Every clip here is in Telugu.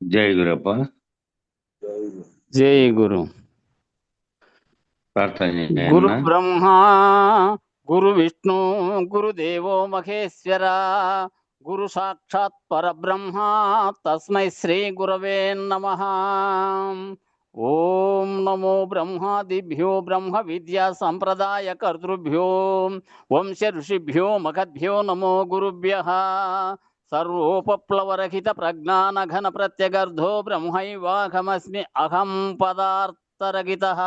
జై గురప్ప. జై గురు. ప్రార్థన గురు చేయన్న. బ్రహ్మ గురు విష్ణు గురుదేవో మహేశ్వర గురు సాక్షాత్ పరబ్రహ్మ తస్మై శ్రీ గురవే నమః. ఓం నమో బ్రహ్మాదిభ్యో బ్రహ్మ విద్యా సంప్రదాయ కర్తృభ్యో వంశ ఋషిభ్యో మఖద్భ్యో నమో గురుభ్యః. సర్వోపప్లవరహిత ప్రజ్ఞాన ఘన ప్రత్యగర్ధో బ్రహ్మైవాహమస్మి అహం పదార్థరహితః.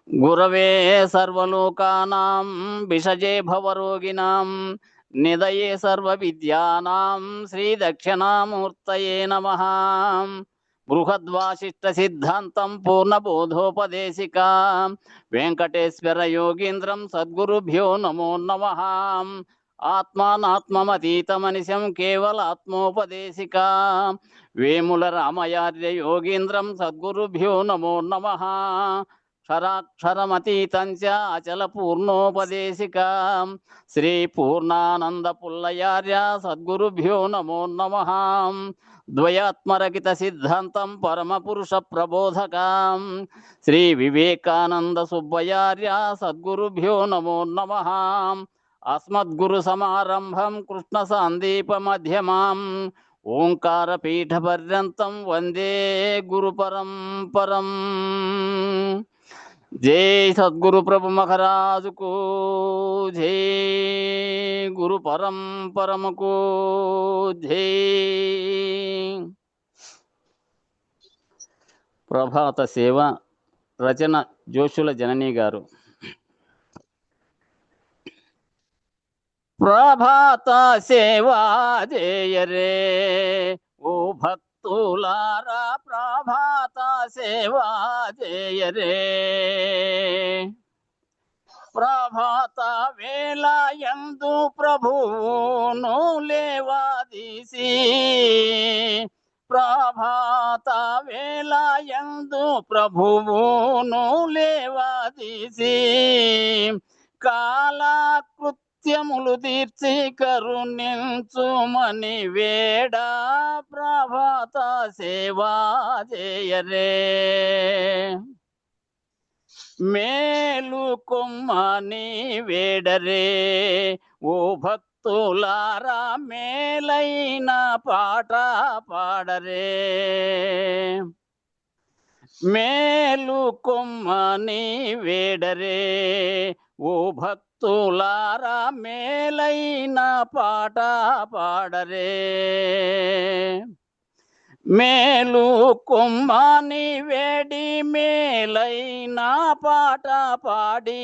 గురవే సర్వలోకానాం విషజే భవరోగిణాం నిదయే సర్వవిద్యానాం శ్రీ దక్షిణామూర్తయే నమః. బృహద్వాసిష్ట సిద్ధాంతం పూర్ణబోధోపదేశికా వెంకటేశ్వర యోగీంద్రం సద్గురుభ్యో నమో నమః. ఆత్మానాత్మమతీతమనిశం కేవలాత్మోపదేశికా వేముల రామయార్య యోగీంద్రం సద్గురుభ్యో నమో నమః. క్షరాక్షరమతీతం చ అచల పూర్ణోపదేశికా శ్రీ పూర్ణానంద పుల్లయార్య సద్గురుభ్యో నమో నమః. ద్వయాత్మరహిత సిద్ధాంతం పరమపురుష ప్రబోధకాం శ్రీ వివేకానంద సుబ్బయార్య సద్గురుభ్యో నమో నమః. అస్మద్గురు సమారంభం కృష్ణ సాందీప మధ్యమాం ఓంకార పీఠ పర్యంతం వందే గురు పరంపరం. జై సద్గురు ప్రభు మహారాజుకు జై. గురు పరంపరముకు జై. ప్రభాత సేవ రచన జోషుల జనని గారు. ప్రభాత సేవా జయరే ఓ భక్తులారా ప్రభాత సేవా జయరే. ప్రభాత వేళ యందు ప్రభువును లేవాదీసి ప్రభాత వేళ యందు ప్రభువును లేవాదీసి కాలకృత్యములు తీర్చి కరుణించుమని వేడా ప్రభాత సేవా జయరే. మేలు కొమ్మని వేడరే ఓ భక్తులారా మేలైన పాట పాడరే. మేలు కొమ్మని వేడరే ఓ భక్తులారా మేలైన పాట పాడరే. మేలు కొమ్మని వేడి మేలైన పాట పాడి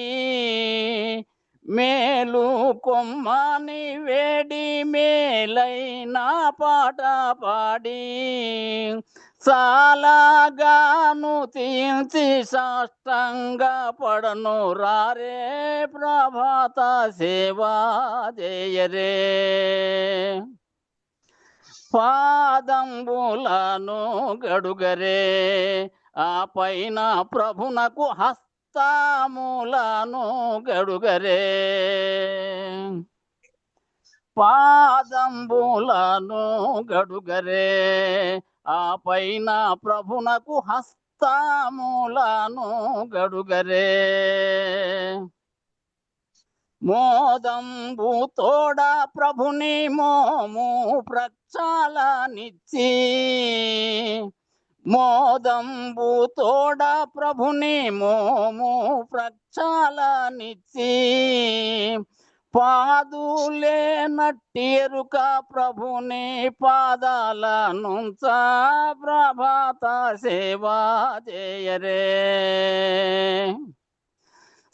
మేలు కొమ్మని వేడి మేలైన పాట పాడి సాలాగాను తీంచి సాష్టంగ పడను రారే ప్రభాత సేవా జయరే. పాదంబులను గడుగరే ఆ పైన ప్రభునకు హస్తములను గడుగరే. పాదంబులను గడుగరే ఆ పైన ప్రభునకు హస్తములను గడుగరే. మోదంబు తోడ ప్రభుని మోము ప్రక్షాళనిచ్చి మోదంబు తోడ ప్రభుని మోము ప్రక్షాళనిచ్చి పాదులే నట్టేరుక ప్రభుని పాదాల నుంచ ప్రభాత సేవా జయరే.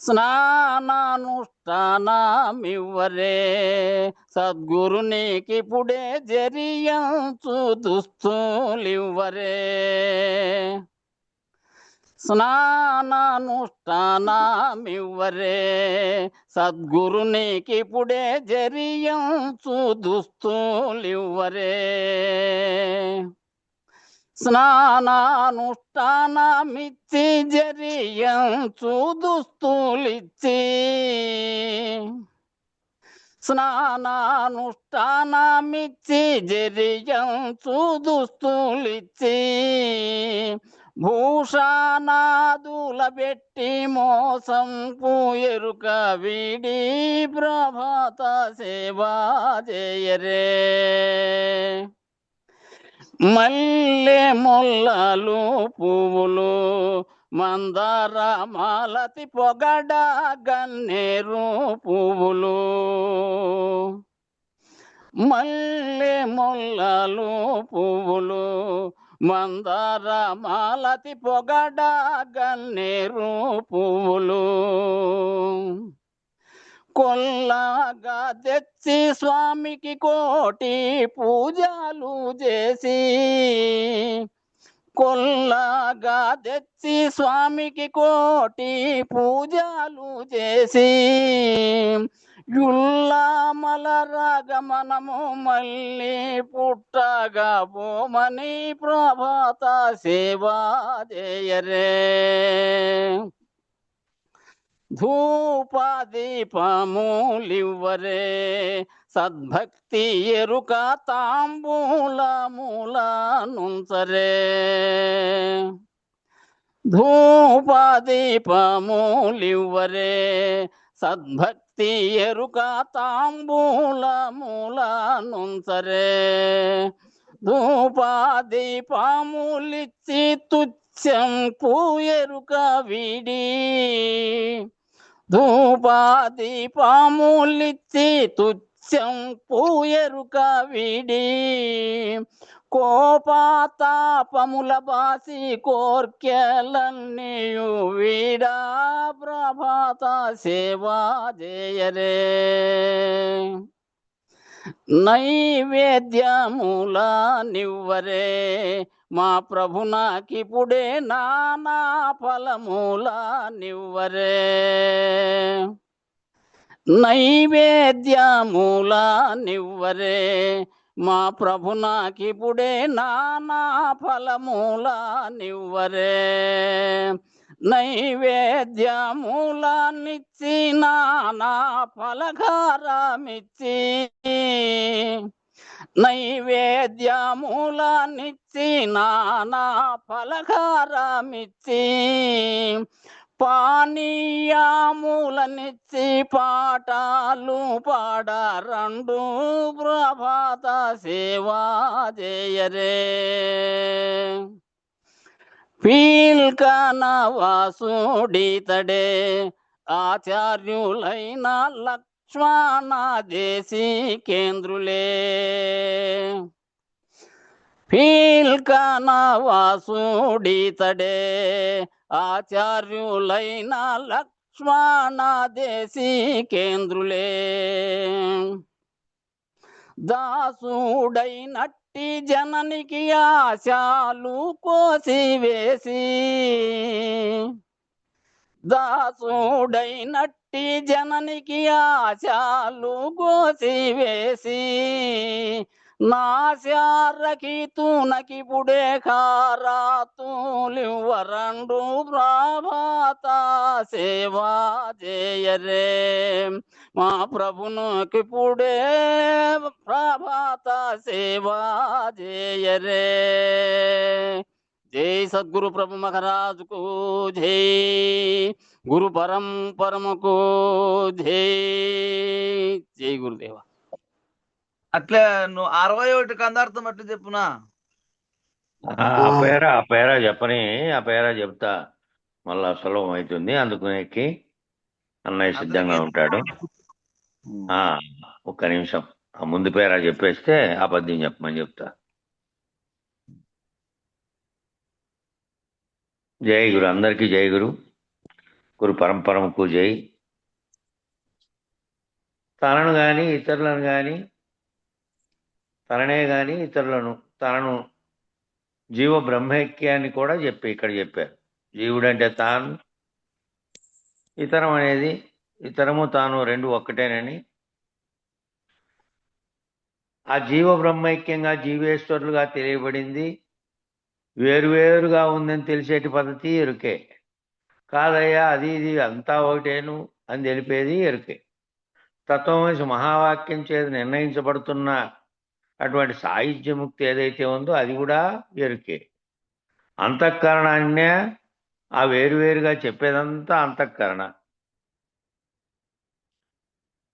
స్నానానుష్ఠానమివ్వరే సద్గురునికిపుడే జరియంచు దుస్తులివ్వరే. స్నానానుష్ఠానమివ్వరే సద్గురునికిపుడే జరియంచు దుస్తులివ్వరే. స్నానానుష్ఠానమిచ్చి జరియంచు దుస్తులిచ్చి స్నానానుష్ఠానమిచ్చి జరియంచు దుస్తులిచ్చి భూషానాదుల పెట్టి మోసం ఎరుక వీడి ప్రభాత సేవా చేయరే. మల్లె మొల్లలు పువ్వులు మందార మాలతి పొగడ గన్నేరు పువ్వులు. మల్లె మొల్లలు పువ్వులు మందార మాలతి పొగడ గన్నేరు పువ్వులు. కొల్లగా తెచ్చి స్వామికి కోటి పూజలు చేసి కొల్లగా తెచ్చి స్వామికి కోటి పూజలు చేసి యుల్లామల రాగమనము మళ్ళీ పుట్టగా పోమని ప్రభాత సేవా చేయరే. ధూపదీపములివ్వరే సద్భక్తి ఎరుక తాంబూలములనుంచరే. ధూపదీపములివ్వరే సద్భక్తి ఎరుక తాంబూలములనుంచరే. ధూపదీపములిచ్చి తుచ్చంపు ఎరుక వీడి ధూపదీపములిచ్చి తుచ్చంపు ఎరుక వీడి కోపతాపముల బాసి కోర్కెలన్నీయు వీడా ప్రభాత సేవా చేయరే. నైవేద్యముల నివ్వరే మా ప్రభునాకిపుడే నానా ఫలముల నివ్వరే. నైవేద్యముల నివ్వరే మా ప్రభునాకిపుడే నానా ఫలముల నివ్వరే. నైవేద్యములనిచ్చి నానా ఫలహారమిచ్చి నైవేద్యములనిచ్చి నానా ఫలహారమిచ్చి పానీయములనిచ్చి పాటలు పాడరండు ప్రభాత సేవా చేయరే. పీల్కనవాసుడితడే ఆచార్యులైన లక్ష్మణ దేశికేంద్రులే. పీల్కనవాసుడితడే ఆచార్యులైన లక్ష్మణ దేశికేంద్రులే. దాసుడైనట్టి జననికి ఆశాలు కోసివేసి దాసుడైనట్టి జననికి ఆశాలు కోసివేసి నాశారకితునకిపుడే ఖారాతులివ్వరండు ప్రభాత సేవా చేయరే. మా ప్రభునకిపుడే ప్రభాత సేవా చేయరే. జై సద్గురు ప్రభు మహారాజుకు జై. గురు పరంపరముకు జై. జై గురుదేవ. అట్లా నువ్వు 61 కందార్థం అట్లా చెప్పునా. ఆ పేరా చెప్పని ఆ పేరా చెప్తా మళ్ళా సులభం అవుతుంది. అందుకునేకి అన్నయ్య సిద్ధంగా ఉంటాడు. ఒక్క నిమిషం ఆ ముందు పేరా చెప్పేస్తే ఆ పద్యం చెప్పమని చెప్తా. జై గురు. అందరికీ జై గురు. గురు పరంపరముకు జై. తనను గాని ఇతరులను గాని తననే గాని ఇతరులను తనను జీవ బ్రహ్మైక్యాన్ని కూడా ఇక్కడ చెప్పారు. జీవుడు అంటే తాను, ఇతరం అనేది ఇతరము తాను రెండు ఒక్కటేనని, ఆ జీవ బ్రహ్మైక్యంగా జీవేశ్వరులుగా తెలియబడింది వేరువేరుగా ఉందని తెలిసేటి పద్ధతి ఎరుకే. కాదయ్యా అది ఇది అంతా ఒకటేను అని తెలిపేది ఎరుకే. తత్వమసి మహావాక్యం చేత నిర్ణయించబడుతున్న అటువంటి సాయుధ్యముక్తి ఏదైతే ఉందో అది కూడా ఎరుకే. అంతఃకరణాన్నే ఆ వేరువేరుగా చెప్పేదంతా అంతఃకరణ,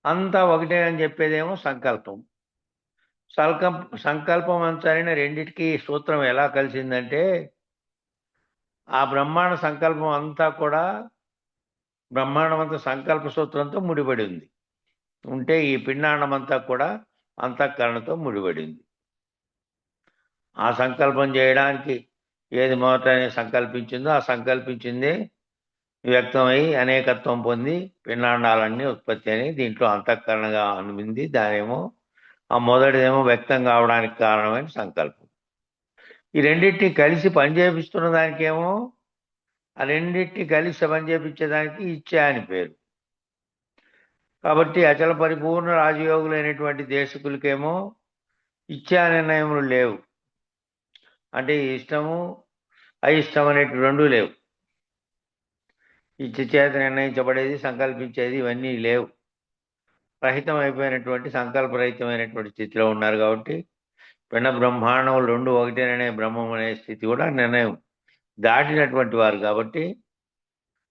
అంతా ఒకటే అని చెప్పేదేమో సంకల్పం. సంకల్పం అంతరిన రెండిటికి సూత్రం ఎలా కలిసిందంటే ఆ బ్రహ్మాండ సంకల్పం అంతా కూడా బ్రహ్మాండమంతా సంకల్ప సూత్రంతో ముడిపడి ఉంది. ఉంటే ఈ పిండాండమంతా కూడా అంతఃకరణతో ముడిపడి ఉంది. ఆ సంకల్పం చేయడానికి ఏది మొదట సంకల్పించిందో ఆ సంకల్పించిందే వ్యక్తమై అనేకత్వం పొంది పిండాండాలన్నీ ఉత్పత్తి అని దీంట్లో అంతఃకరణగా అనుకుంది. దానేమో ఆ మొదటిదేమో వ్యక్తం కావడానికి కారణమైన సంకల్పం. ఈ రెండింటిని కలిసి పనిచేపిస్తున్న దానికేమో ఆ రెండింటిని కలిసి పనిచేపించేదానికి ఇచ్చా అని పేరు. కాబట్టి అచల పరిపూర్ణ రాజయోగులైనటువంటి దేశకులకేమో ఇచ్చా నిర్ణయములు లేవు. అంటే ఇష్టము అయిష్టం అనేటి రెండూ లేవు. ఇచ్చ చేత నిర్ణయించబడేది సంకల్పించేది ఇవన్నీ లేవు. రహితమైపోయినటువంటి సంకల్పరహితమైనటువంటి స్థితిలో ఉన్నారు. కాబట్టి పిండ బ్రహ్మాండములు రెండు ఒకటేననే బ్రహ్మం అనే స్థితి కూడా నిర్ణయం దాటినటువంటి వారు కాబట్టి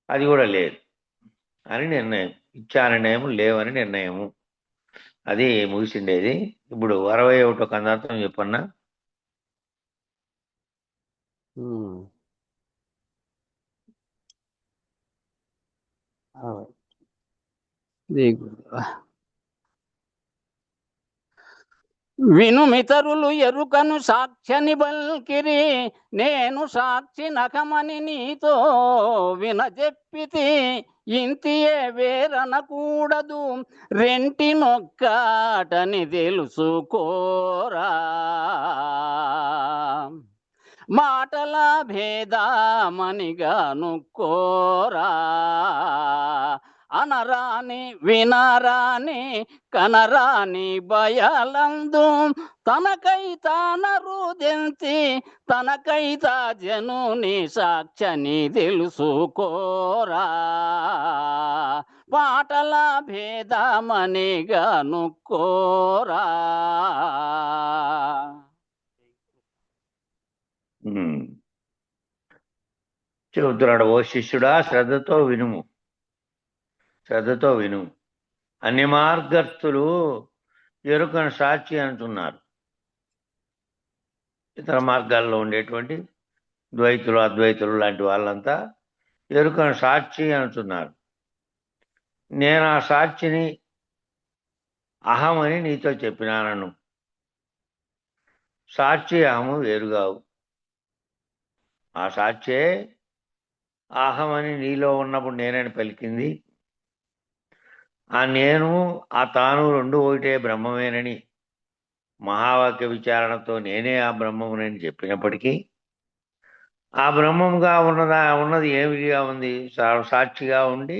అది కూడా లేదు అని నిర్ణయం. ఇచ్చా నిర్ణయము లేవని నిర్ణయము. అది ముగిసిండేది. ఇప్పుడు 61వ కందార్థం చెప్పన్నా. వినుమితరులు ఎరుకను సాక్ష్యని బల్కిరి, నేను సాక్షి నఖమని నీతో వినజెప్పితి. ఇంతియే వేరనకూడదు రెంటినొక్కటని తెలుసుకోరా. మాటల భేదామనిగా నుక్కోరా. అనరాని వినరాని కనరాని భయాలందు తనకై తానరుదెంతి తనకై తా జనుని సాక్షని తెలుసుకోరా. మాటల భేదామనిగా నుక్కోరా. చెబుతున్నాడు, ఓ శిష్యుడా శ్రద్ధతో వినుము, శ్రద్ధతో విను. అన్ని మార్గస్థులు ఎరుకను సాక్షి అంటున్నారు. ఇతర మార్గాల్లో ఉండేటువంటి ద్వైతులు అద్వైతులు లాంటి వాళ్ళంతా ఎరుకను సాక్షి అంటున్నారు. నేను ఆ సాక్షిని అహమని నీతో చెప్పినానను. సాక్షి అహము వేరుగావు. ఆ సాక్షే అహమని నీలో ఉన్నప్పుడు నేనని పలికింది. ఆ నేను ఆ తాను రెండు ఒకటే బ్రహ్మమేనని మహావాక్య విచారణతో నేనే ఆ బ్రహ్మమునని చెప్పినప్పటికీ ఆ బ్రహ్మముగా ఉన్నది ఏమిగా ఉంది? సాక్షిగా ఉండి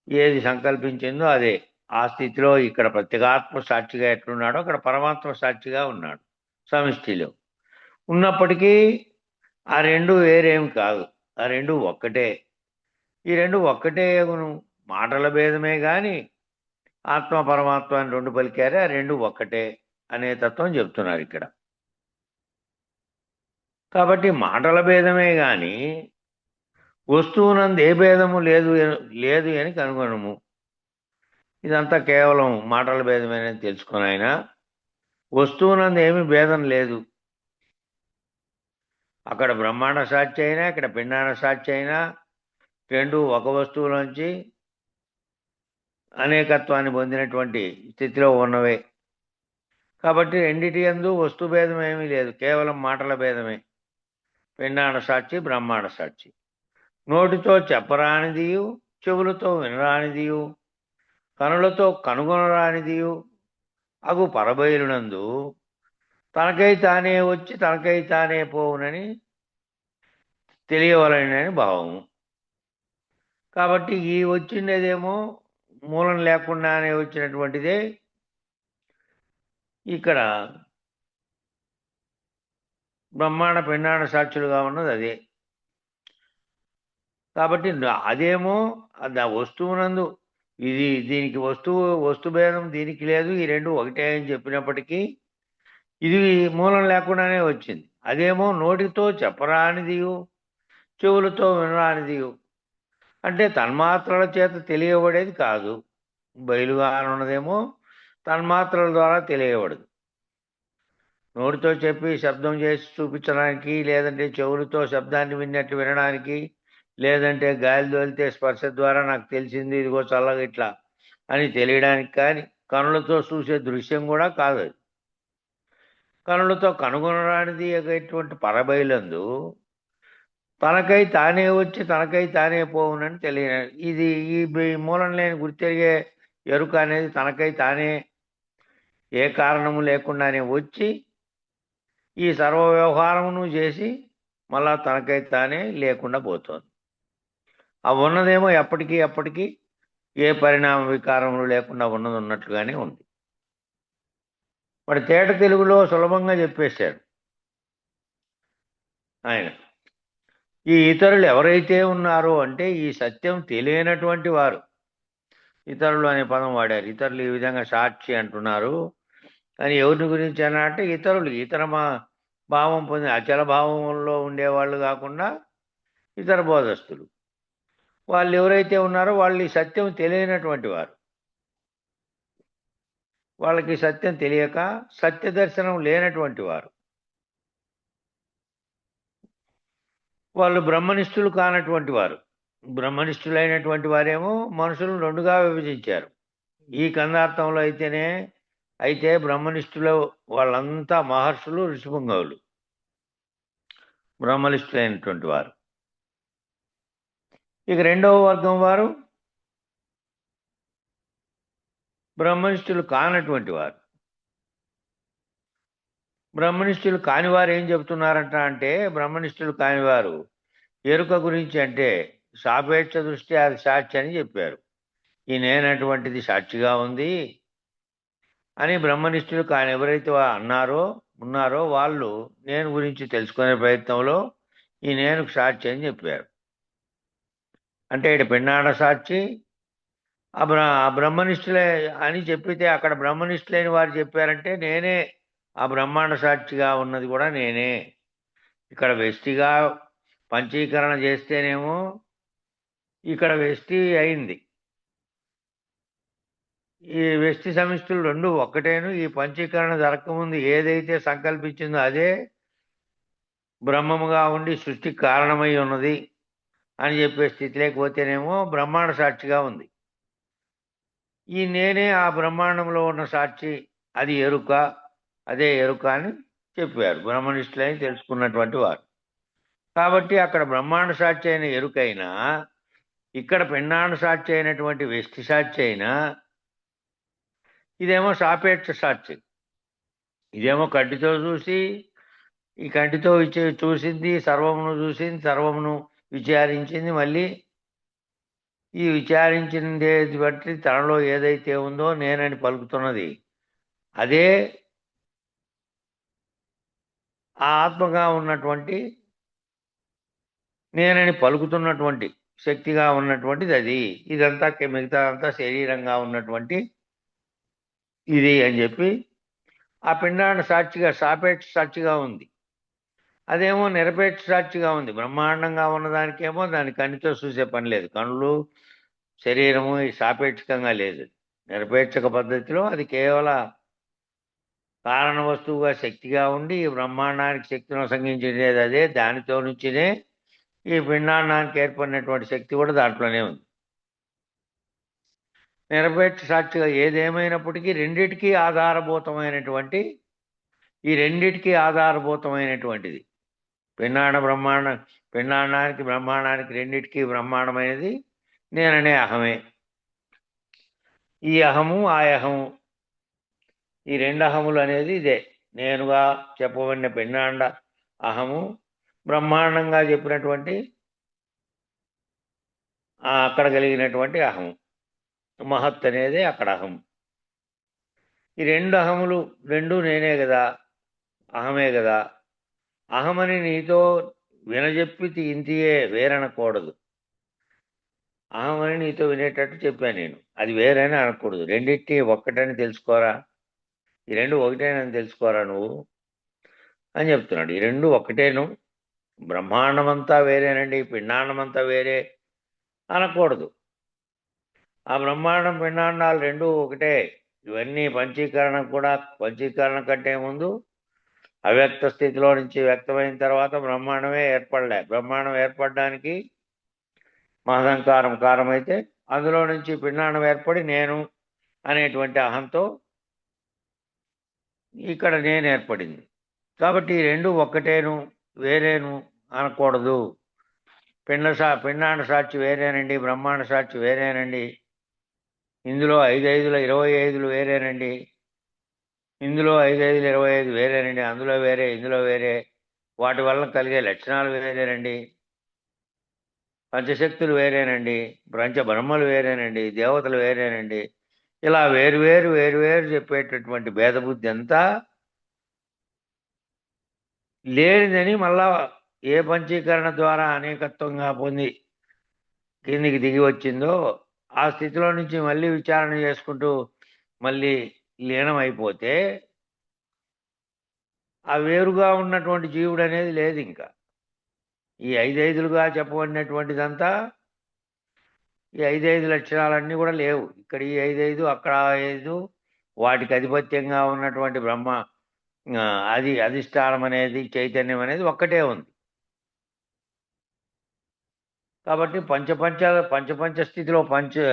ఏది సంకల్పించిందో అదే. ఆ స్థితిలో ఇక్కడ ప్రత్యేగాత్మ సాక్షిగా ఎట్లున్నాడో అక్కడ పరమాత్మ సాక్షిగా ఉన్నాడు. సమిష్టిలో ఉన్నప్పటికీ ఆ రెండు వేరేమి కాదు, ఆ రెండు ఒక్కటే. ఈ రెండు ఒక్కటే మాటల భేదమే కానీ ఆత్మ పరమాత్మ అని రెండు పలికారే, ఆ రెండు ఒక్కటే అనే తత్వం చెప్తున్నారు ఇక్కడ. కాబట్టి మాటల భేదమే కానీ వస్తువునందు ఏ భేదము లేదు అని కనుగొనము. ఇదంతా కేవలం మాటల భేదమేనని తెలుసుకుని ఆయన వస్తువునందు ఏమి భేదం లేదు. అక్కడ బ్రహ్మాండ సాక్షి అయినా ఇక్కడ పిండాండ సాక్షి అయినా రెండు ఒక వస్తువులోంచి అనేకత్వాన్ని పొందినటువంటి స్థితిలో ఉన్నవే. కాబట్టి రెండిటి యందు వస్తు భేదం ఏమీ లేదు, కేవలం మాటల భేదమే. పిండాండ సాక్షి బ్రహ్మాండ సాక్షి. నోటితో చెప్పరానిదియు, చెవులతో వినరానిదియు, కనులతో కనుగొనరానిదియు అగు పరబయలునందు తనకై తానే వచ్చి తనకై తానే పోవునని తెలియవలనని భావము. కాబట్టి ఈ వచ్చిండేదేమో మూలం లేకుండానే వచ్చినటువంటిదే ఇక్కడ బ్రహ్మాండ పిండాండ సాక్షులుగా ఉన్నది అదే. కాబట్టి అదేమో ఆ వస్తువునందు దీనికి వస్తు భేదం దీనికి లేదు, ఈ రెండు ఒకటే అని చెప్పినప్పటికీ ఇది మూలం లేకుండానే వచ్చింది. అదేమో నోటితో చెప్పరానిదియు, చెవులతో వినరానిదియు, అంటే తన్మాత్రల చేత తెలియబడేది కాదు. బయలుగా ఉన్నదేమో తన్మాత్రల ద్వారా తెలియబడదు. నోటితో చెప్పి శబ్దం చేసి చూపించడానికి, లేదంటే చెవులతో శబ్దాన్ని విన్నట్టు వినడానికి, లేదంటే గాలి తోలితే స్పర్శ ద్వారా నాకు తెలిసింది ఇదిగో చల్లగా ఇట్లా అని తెలియడానికి, కానీ కనులతో చూసే దృశ్యం కూడా కాదు అది. కనులతో కనుగొనరానిది ఎటువంటి పరబయలందు తనకై తానే వచ్చి తనకై తానే పోవునని తెలియ ఇది ఈ మూలం లేని గుర్తెరిగే ఎరుక అనేది తనకై తానే ఏ కారణము లేకుండానే వచ్చి ఈ సర్వ వ్యవహారమును చేసి మళ్ళా తనకై తానే లేకుండా పోతుంది. ఆ ఉన్నదేమో ఎప్పటికీ ఏ పరిణామ వికారములు లేకుండా ఉన్నది ఉన్నట్లుగానే ఉంది. మరి తేట తెలుగులో సులభంగా చెప్పేశాడు ఆయన. ఈ ఇతరులు ఎవరైతే ఉన్నారో అంటే ఈ సత్యం తెలియనటువంటి వారు. ఇతరులు అనే పదం వాడారు. ఇతరులు ఈ విధంగా సాక్షి అంటున్నారు అని ఎవరిని గురించి అన్నా అంటే ఇతరులు, ఇతర భావం పొంది అచల భావంలో ఉండేవాళ్ళు కాకుండా ఇతర బోధస్తులు. వాళ్ళు ఎవరైతే ఉన్నారో వాళ్ళు ఈ సత్యం తెలియనటువంటి వారు. వాళ్ళకి సత్యం తెలియక సత్య దర్శనం లేనటువంటి వారు. వాళ్ళు బ్రహ్మనిష్ఠులు కానటువంటి వారు. బ్రహ్మనిష్ఠులైనటువంటి వారేమో మనుషులను రెండుగా విభజించారు. ఈ కందార్థంలో అయితే బ్రహ్మనిష్ఠులు వాళ్ళంతా మహర్షులు, ఋషిపుంగవులు బ్రహ్మనిష్ఠులైనటువంటి వారు. ఇక రెండవ వర్గం వారు బ్రహ్మనిష్ఠులు కానటువంటి వారు. బ్రహ్మనిష్ఠులు కానివారు ఏం చెబుతున్నారంట అంటే, బ్రహ్మనిష్ఠులు కానివారు ఎరుక గురించి అంటే సాపేక్ష దృష్టి అది సాక్షి అని చెప్పారు. ఈ నేనటువంటిది సాక్షిగా ఉంది అని బ్రహ్మనిష్ఠులు కాని ఎవరైతే ఉన్నారో వాళ్ళు నేను గురించి తెలుసుకునే ప్రయత్నంలో ఈ నేను సాక్షి అని చెప్పారు. అంటే ఇటు పిండాండ సాక్షి ఆ బ్రహ్మనిష్ఠులే అని చెప్పితే అక్కడ బ్రహ్మనిష్ఠులైన వారు చెప్పారంటే నేనే ఆ బ్రహ్మాండ సాక్షిగా ఉన్నది కూడా నేనే. ఇక్కడ వ్యష్టిగా పంచీకరణ చేస్తేనేమో ఇక్కడ వ్యష్టి అయింది. ఈ వ్యష్టి సమిష్టులు రెండు ఒక్కటేను. ఈ పంచీకరణ జరగకముందు ఏదైతే సంకల్పించిందో అదే బ్రహ్మముగా ఉండి సృష్టికి కారణమై ఉన్నది అని చెప్పే స్థితి లేకపోతేనేమో బ్రహ్మాండ సాక్షిగా ఉంది. ఈ నేనే ఆ బ్రహ్మాండంలో ఉన్న సాక్షి, అది ఎరుక, అదే ఎరుక అని చెప్పారు బ్రహ్మనిష్ఠులని తెలుసుకున్నటువంటి వారు. కాబట్టి అక్కడ బ్రహ్మాండ సాక్షి అయిన ఎరుకైనా, ఇక్కడ పిండాండ సాక్షి అయినటువంటి వ్యష్టి సాక్షి అయినా, ఇదేమో సాపేక్ష సాక్షి. ఇదేమో కంటితో చూసి ఈ కంటితో చూసింది సర్వమును చూసింది, సర్వమును విచారించింది. మళ్ళీ ఈ విచారించింది బట్టి తనలో ఏదైతే ఉందో నేనని పలుకుతున్నది అదే ఆ ఆత్మగా ఉన్నటువంటి నేనని పలుకుతున్నటువంటి శక్తిగా ఉన్నటువంటిది అది. ఇదంతా మిగతా అంతా శరీరంగా ఉన్నటువంటి ఇది అని చెప్పి ఆ పిండాండ సాక్షిగా సాపేక్ష సాక్షిగా ఉంది. అదేమో నిరపేక్ష సాక్షిగా ఉంది. బ్రహ్మాండంగా ఉన్నదానికేమో దాని కంటితో చూసే పని లేదు. కనులు, శరీరము ఈ సాపేక్షకంగా లేదు. నిరపేక్షక పద్ధతిలో అది కేవల కారణ వస్తువుగా శక్తిగా ఉండి ఈ బ్రహ్మాండానికి శక్తిని సంగించేది అదే. దానితో నుంచినే ఈ పిండాండానికి ఏర్పడినటువంటి శక్తి కూడా దాంట్లోనే ఉంది. నిరపేక్ష సాక్షిగా ఏదేమైనప్పటికీ రెండిటికీ ఆధారభూతమైనటువంటి ఈ రెండిటికీ ఆధారభూతమైనటువంటిది పిండాండానికి బ్రహ్మాండానికి రెండిటికీ బ్రహ్మాండమైనది నేననే అహమే. ఈ అహము ఆ అహము ఈ రెండు అహములు అనేది ఇదే. నేనుగా చెప్పబడిన పిండాండ అహము, బ్రహ్మాండంగా చెప్పినటువంటి అక్కడ కలిగినటువంటి అహము, మహత్ అనేది అక్కడ అహం. ఈ రెండు అహములు రెండు నేనే కదా, అహమే కదా. అహమని నీతో వినజెప్పి ఇంతియే వేరనకూడదు. అహం అని నీతో వినేటట్టు చెప్పాను నేను. అది వేరేని అనకూడదు. రెండిటి ఒక్కటని తెలుసుకోరా, ఈ రెండు ఒకటేనని తెలుసుకోరా నువ్వు అని చెప్తున్నాడు. ఈ రెండు ఒక్కటేను, బ్రహ్మాండమంతా వేరేనండి, పిండాండమంతా వేరే అనకూడదు. ఆ బ్రహ్మాండం పిండాండాలు రెండు ఒకటే. ఇవన్నీ పంచీకరణ కూడా, పంచీకరణ కంటే ముందు అవ్యక్త స్థితిలో నుంచి వ్యక్తమైన తర్వాత బ్రహ్మాండమే ఏర్పడలే. బ్రహ్మాండం ఏర్పడడానికి మహదంకారం కారమైతే అందులో నుంచి పిండాండం ఏర్పడి నేను అనేటువంటి అహంతో ఇక్కడ నేను ఏర్పడింది. కాబట్టి ఈ రెండు ఒక్కటేను, వేరేను అనకూడదు. పిండాండ సాక్షి వేరేనండి, బ్రహ్మాండ సాక్షి వేరేనండి, ఇందులో 5 25 వేరేనండి, ఇందులో 5 25 వేరేనండి, అందులో వేరే, ఇందులో వేరే, వాటి వల్ల కలిగే లక్షణాలు వేరేనండి, పంచశక్తులు వేరేనండి, బ్రహ్మలు వేరేనండి, దేవతలు వేరేనండి, ఇలా వేరు వేరు చెప్పేటటువంటి భేదబుద్ధి అంతా లేనిదని మళ్ళా ఏ పంచీకరణ ద్వారా అనేకత్వంగా పొంది కిందికి దిగి వచ్చిందో ఆ స్థితిలో నుంచి మళ్ళీ విచారణ చేసుకుంటూ మళ్ళీ లీనం అయిపోతే ఆ వేరుగా ఉన్నటువంటి జీవుడు అనేది లేదు. ఇంకా ఈ 5 చెప్పబడినటువంటిదంతా, ఈ 5 లక్షణాలన్నీ కూడా లేవు. ఇక్కడ ఈ 5 అక్కడ 5, వాటికి అధిపత్యంగా ఉన్నటువంటి బ్రహ్మ అది అధిష్టానం అనేది, చైతన్యం అనేది ఒక్కటే ఉంది. కాబట్టి పంచ స్థితిలో 5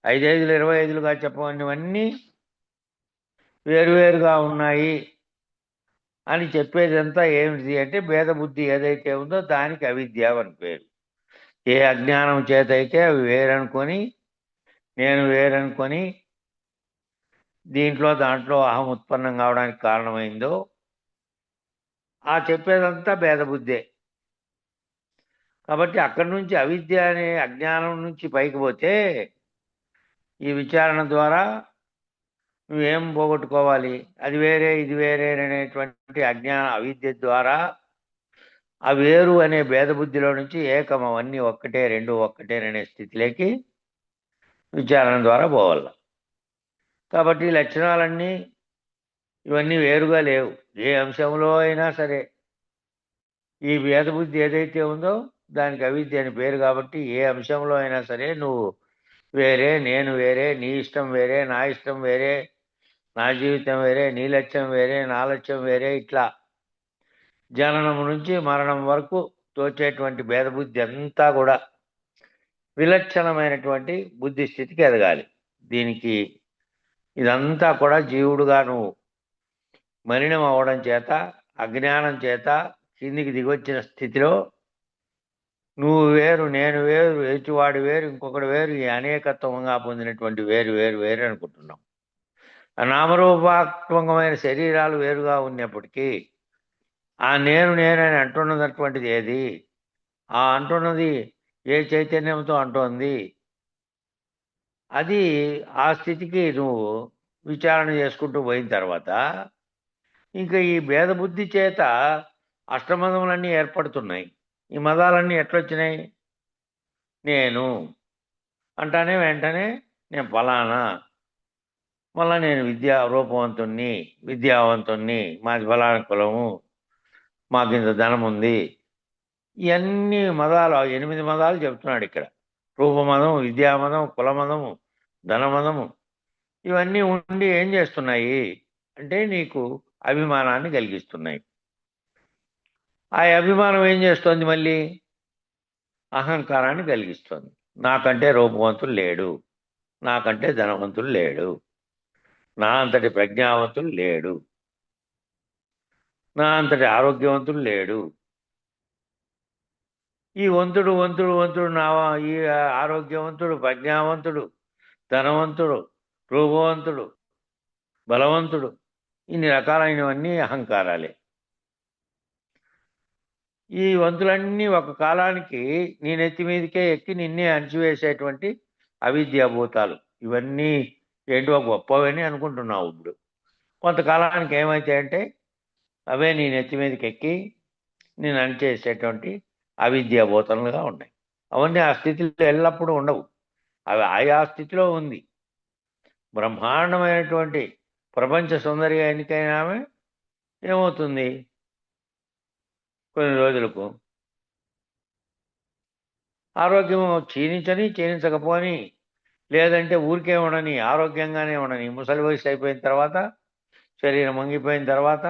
25 చెప్పనివన్నీ వేరువేరుగా ఉన్నాయి అని చెప్పేదంతా ఏమిటి అంటే భేద బుద్ధి ఏదైతే ఉందో దానికి అవిద్య అని పేరు. ఏ అజ్ఞానం చేత అయితే అవి వేరనుకొని, నేను వేరనుకొని దాంట్లో అహం ఉత్పన్నం కావడానికి కారణమైందో ఆ చెప్పేదంతా భేద బుద్ధే. కాబట్టి అక్కడి నుంచి అవిద్య అనే అజ్ఞానం నుంచి పైకి పోతే ఈ విచారణ ద్వారా నువ్వేం పోగొట్టుకోవాలి, అది వేరే ఇది వేరే అనేటువంటి అవిద్య ద్వారా ఆ వేరు అనే భేదబుద్ధిలో నుంచి ఏకం, అవన్నీ ఒక్కటే, రెండు ఒక్కటేననే స్థితిలోకి విచారణ ద్వారా పోవాలి. కాబట్టి లక్షణాలన్నీ ఇవన్నీ వేరుగా లేవు. ఏ అంశంలో అయినా సరే ఈ భేదబుద్ధి ఏదైతే ఉందో దానికి అవిద్య అని పేరు. కాబట్టి ఏ అంశంలో అయినా సరే నువ్వు వేరే, నేను వేరే, నీ ఇష్టం వేరే, నా ఇష్టం వేరే, నా జీవితం వేరే, నీ లక్ష్యం వేరే, నా లక్ష్యం వేరే, ఇట్లా జననం నుంచి మరణం వరకు తోచేటువంటి భేదబుద్ధి అంతా కూడా విలక్షణమైనటువంటి బుద్ధి స్థితికి ఎదగాలి. దీనికి ఇదంతా కూడా జీవుడుగా నువ్వు మలినం అవ్వడం చేత, అజ్ఞానం చేత కిందికి దిగొచ్చిన స్థితిలో నువ్వు వేరు, నేను వేరు, ఎదుటివాడు వేరు, ఇంకొకటి వేరు, ఈ అనేకత్వంగా పొందినటువంటి వేరు వేరు వేరు అనుకుంటున్నాం. నామరూపాత్మకమైన శరీరాలు వేరుగా ఉన్నప్పటికీ ఆ నేనని అంటున్నటువంటిది ఏది? ఆ అంటున్నది ఏ చైతన్యంతో అంటోంది? అది ఆ స్థితికి నువ్వు విచారణ చేసుకుంటూ పోయిన తర్వాత ఇంకా ఈ భేదబుద్ధి చేత అష్టమదములన్నీ ఏర్పడుతున్నాయి. ఈ మదాలన్నీ ఎట్లొచ్చినాయి? నేను అంటానే వెంటనే నేను ఫలానా, మళ్ళా నేను రూపవంతుణ్ణి, విద్యావంతుణ్ణి, మాది ఫలానా కులము, మాకింత ధనం ఉంది, ఇవన్నీ మదాలు 8 మదాలు చెప్తున్నాడు ఇక్కడ. రూపమదం, విద్యామదం, కులమదము, ధనమదము, ఇవన్నీ ఉండి ఏం చేస్తున్నాయి అంటే నీకు అభిమానాన్ని కలిగిస్తున్నాయి. ఆ అభిమానం ఏం చేస్తోంది? మళ్ళీ అహంకారాన్ని కలిగిస్తోంది. నాకంటే రూపవంతులు లేడు, నాకంటే ధనవంతులు లేడు, నా అంతటి ప్రజ్ఞావంతులు లేడు, నా అంతటి ఆరోగ్యవంతులు లేడు. ఈ వంతుడు వంతుడు వంతుడు ఈ ఆరోగ్యవంతుడు, ప్రజ్ఞావంతుడు, ధనవంతుడు, రూపవంతుడు, బలవంతుడు, ఇన్ని రకాలైనవన్నీ అహంకారాలే. ఈ వంతులన్నీ ఒక కాలానికి నీ నెత్తి మీదకే ఎక్కి నిన్నే అణిచివేసేటువంటి అవిద్యాభూతాలు. ఇవన్నీ ఏంటో గొప్పవని అనుకుంటున్నావు. ఇప్పుడు కొంతకాలానికి ఏమవుతాయంటే అవే నీ నెత్తి మీదకి ఎక్కి నేను అణిచేసేటువంటి అవిద్యాభూతాలుగా ఉన్నాయి. అవన్నీ ఆ స్థితిలో ఎల్లప్పుడూ ఉండవు. అవి ఆయా స్థితిలో ఉంది. బ్రహ్మాండమైనటువంటి ప్రపంచ సుందరిగా ఎన్నికైన ఆమె ఏమవుతుంది కొన్ని రోజులకు ఆరోగ్యం క్షీణించకపోని, లేదంటే ఊరికే ఉండని, ఆరోగ్యంగానే ఉండని, ముసలి వయసు అయిపోయిన తర్వాత, శరీరం వంగిపోయిన తర్వాత,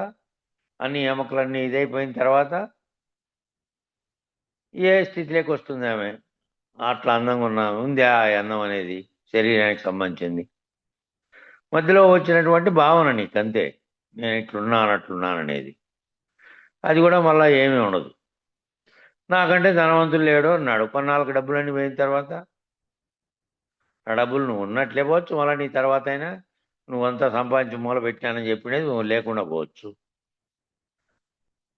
అన్ని ఎముకలన్నీ ఇదైపోయిన తర్వాత ఏ స్థితిలోకి వస్తుంది ఆమె? అట్లా అందంగా ఉంది ఆ అందం అనేది శరీరానికి సంబంధించింది. మధ్యలో వచ్చినటువంటి భావన నీకంతే, నేను అట్లున్నాను అనేది. అది కూడా మళ్ళీ ఏమీ ఉండదు. నాకంటే ధనవంతులు లేడు అన్నాడు. కొన్నాళ్ళకి డబ్బులన్నీ పోయిన తర్వాత ఆ డబ్బులు నువ్వు ఉన్నట్లే పోవచ్చు, మళ్ళీ నీ తర్వాత అయినా నువ్వంతా సంపాదించి మూల పెట్టానని చెప్పినది నువ్వు లేకుండా పోవచ్చు.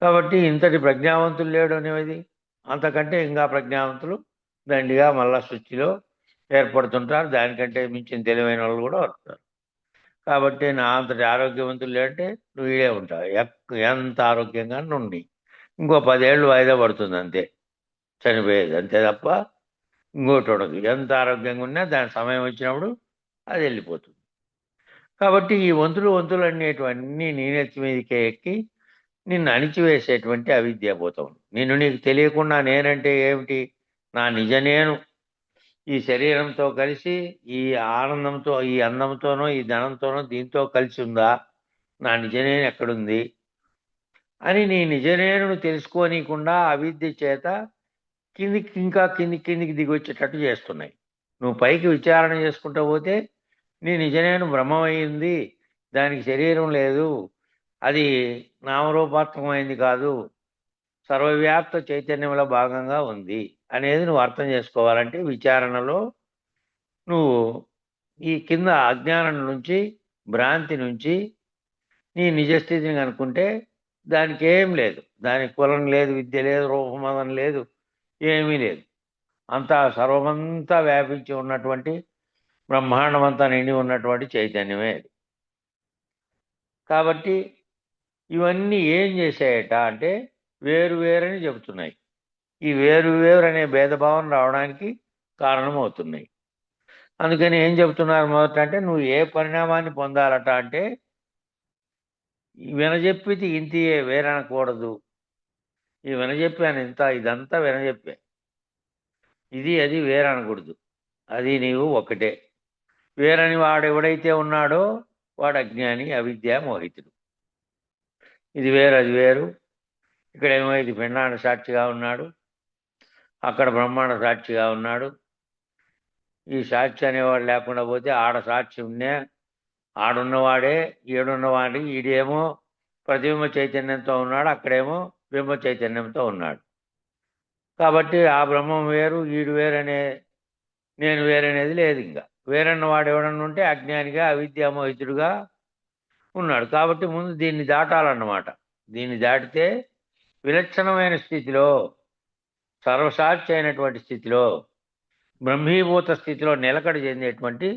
కాబట్టి ఇంతటి ప్రజ్ఞావంతులు లేడు అనేది, అంతకంటే ఇంకా ప్రజ్ఞావంతులు దండిగా మళ్ళా సృష్టిలో ఏర్పడుతుంటారు. దానికంటే మించిన తెలివైన వాళ్ళు కూడా వస్తారు. కాబట్టి నా అంతటి ఆరోగ్యవంతులు లేదంటే నువ్వు ఈడే ఉంటావు. ఎంత ఆరోగ్యంగా నుండి ఇంకో 10 ఏళ్ళు వాయిదా పడుతుంది అంతే, చనిపోయేది అంతే తప్ప ఇంకోటి ఉండదు. ఎంత ఆరోగ్యంగా ఉన్నా దాని సమయం వచ్చినప్పుడు అది వెళ్ళిపోతుంది. కాబట్టి ఈ వంతులు అనేటివన్నీ నీ నెత్తి మీదకే ఎక్కి నిన్ను అణిచివేసేటువంటి అవిద్యాభూతం. నిన్ను నీకు తెలియకుండా నేనంటే ఏమిటి, నా నిజ నేను ఈ శరీరంతో కలిసి ఈ ఆనందంతో, ఈ అందంతోనో, ఈ ధనంతోనో, దీంతో కలిసి ఉందా? నా నిజ నేను ఎక్కడుంది అని నీ నిజ నేను తెలుసుకోనీయకుండా అవిద్య చేత కిందికి దిగి వచ్చేటట్టు చేస్తున్నాయి. నువ్వు పైకి విచారణ చేసుకుంటూ పోతే నీ నిజ నేను బ్రహ్మమైంది, దానికి శరీరం లేదు, అది నామరూపాత్మకమైంది కాదు, సర్వవ్యాప్త చైతన్యంలో భాగంగా ఉంది అనేది నువ్వు అర్థం చేసుకోవాలంటే విచారణలో నువ్వు ఈ కింద అజ్ఞానం నుంచి, భ్రాంతి నుంచి నీ నిజస్థితిని కనుక్కుంటే దానికి ఏం లేదు. దానికి కులం లేదు, విద్య లేదు, రూపమదం లేదు, ఏమీ లేదు. అంతా సర్వమంతా వ్యాపించి ఉన్నటువంటి, బ్రహ్మాండమంతా నిండి ఉన్నటువంటి చైతన్యమే అది. కాబట్టి ఇవన్నీ ఏం చేశాయట అంటే వేరు వేరని చెబుతున్నాయి. ఈ వేరు అనే భేదభావం రావడానికి కారణమవుతున్నాయి. అందుకని ఏం చెబుతున్నారు మొదట అంటే, నువ్వు ఏ పరిణామాన్ని పొందాలట అంటే వినజెప్పితే ఇంతియే వేరనకూడదు. ఈ వినజెప్పాను ఇదంతా వినజెప్పే, ఇది అది వేరనకూడదు. అది నీవు ఒకటే. వేరని వాడు ఎవడైతే ఉన్నాడో వాడు అజ్ఞాని, అవిద్య, మోహితుడు. ఇది వేరు, అది వేరు. ఇక్కడేమో ఇది పిండాండ సాక్షిగా ఉన్నాడు, అక్కడ బ్రహ్మాండ సాక్షిగా ఉన్నాడు. ఈ సాక్షి అనేవాడు లేకుండా పోతే ఆడ సాక్షి ఉన్నా, ఆడున్నవాడే ఈడున్నవాడి, ఈడేమో ప్రతిబింబ చైతన్యంతో ఉన్నాడు, అక్కడేమో బింబ చైతన్యంతో ఉన్నాడు. కాబట్టి ఆ బ్రహ్మం వేరు, ఈడు వేరనే, నేను వేరనేది లేదు. ఇంకా వేరన్న వాడు ఎవడన్నా ఉంటే అజ్ఞానిగా, అవిద్యామోహితుడుగా ఉన్నాడు. కాబట్టి ముందు దీన్ని దాటాలన్నమాట. దీన్ని దాటితే విలక్షణమైన స్థితిలో, సర్వసాక్షి అయినటువంటి స్థితిలో, బ్రహ్మీభూత స్థితిలో నిలకడ చెందేటువంటి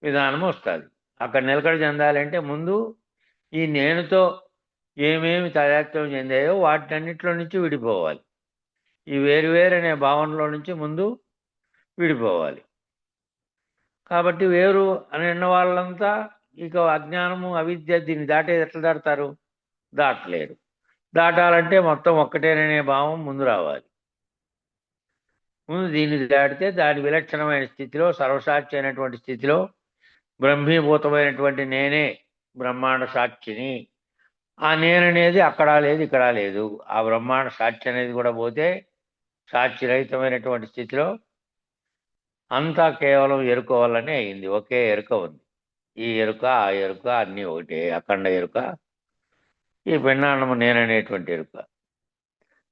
విధానం వస్తుంది. అక్కడ నిలకడ చెందాలంటే ముందు ఈ నేనుతో ఏమేమి తాదాత్మ్యం చెందాయో వాటినన్నింటిలో నుంచి విడిపోవాలి. ఈ వేరు అనే భావనలో నుంచి ముందు విడిపోవాలి. కాబట్టి వేరు అని అన్న వాళ్ళంతా ఇక అజ్ఞానము, అవిద్య దీన్ని దాటేది ఎట్లా దాటుతారు? దాటలేరు. దాటాలంటే మొత్తం ఒక్కటేననే భావం ముందు రావాలి. ముందు దీన్ని దాటితే దాని విలక్షణమైన స్థితిలో, సర్వసాక్షి అయినటువంటి స్థితిలో, బ్రహ్మీభూతమైనటువంటి నేనే బ్రహ్మాండ సాక్షిని, ఆ నేననేది అక్కడ లేదు, ఇక్కడ లేదు. ఆ బ్రహ్మాండ సాక్షి అనేది కూడా పోతే సాక్షి రహితమైనటువంటి స్థితిలో అంతా కేవలం ఎరుక వల్లనే అయింది. ఒకే ఎరుక ఉంది. ఈ ఎరుక, ఆ ఎరుక అన్నీ ఒకటే, అఖండ ఎరుక, ఈ పిండాండము నేననేటువంటి ఎరుక.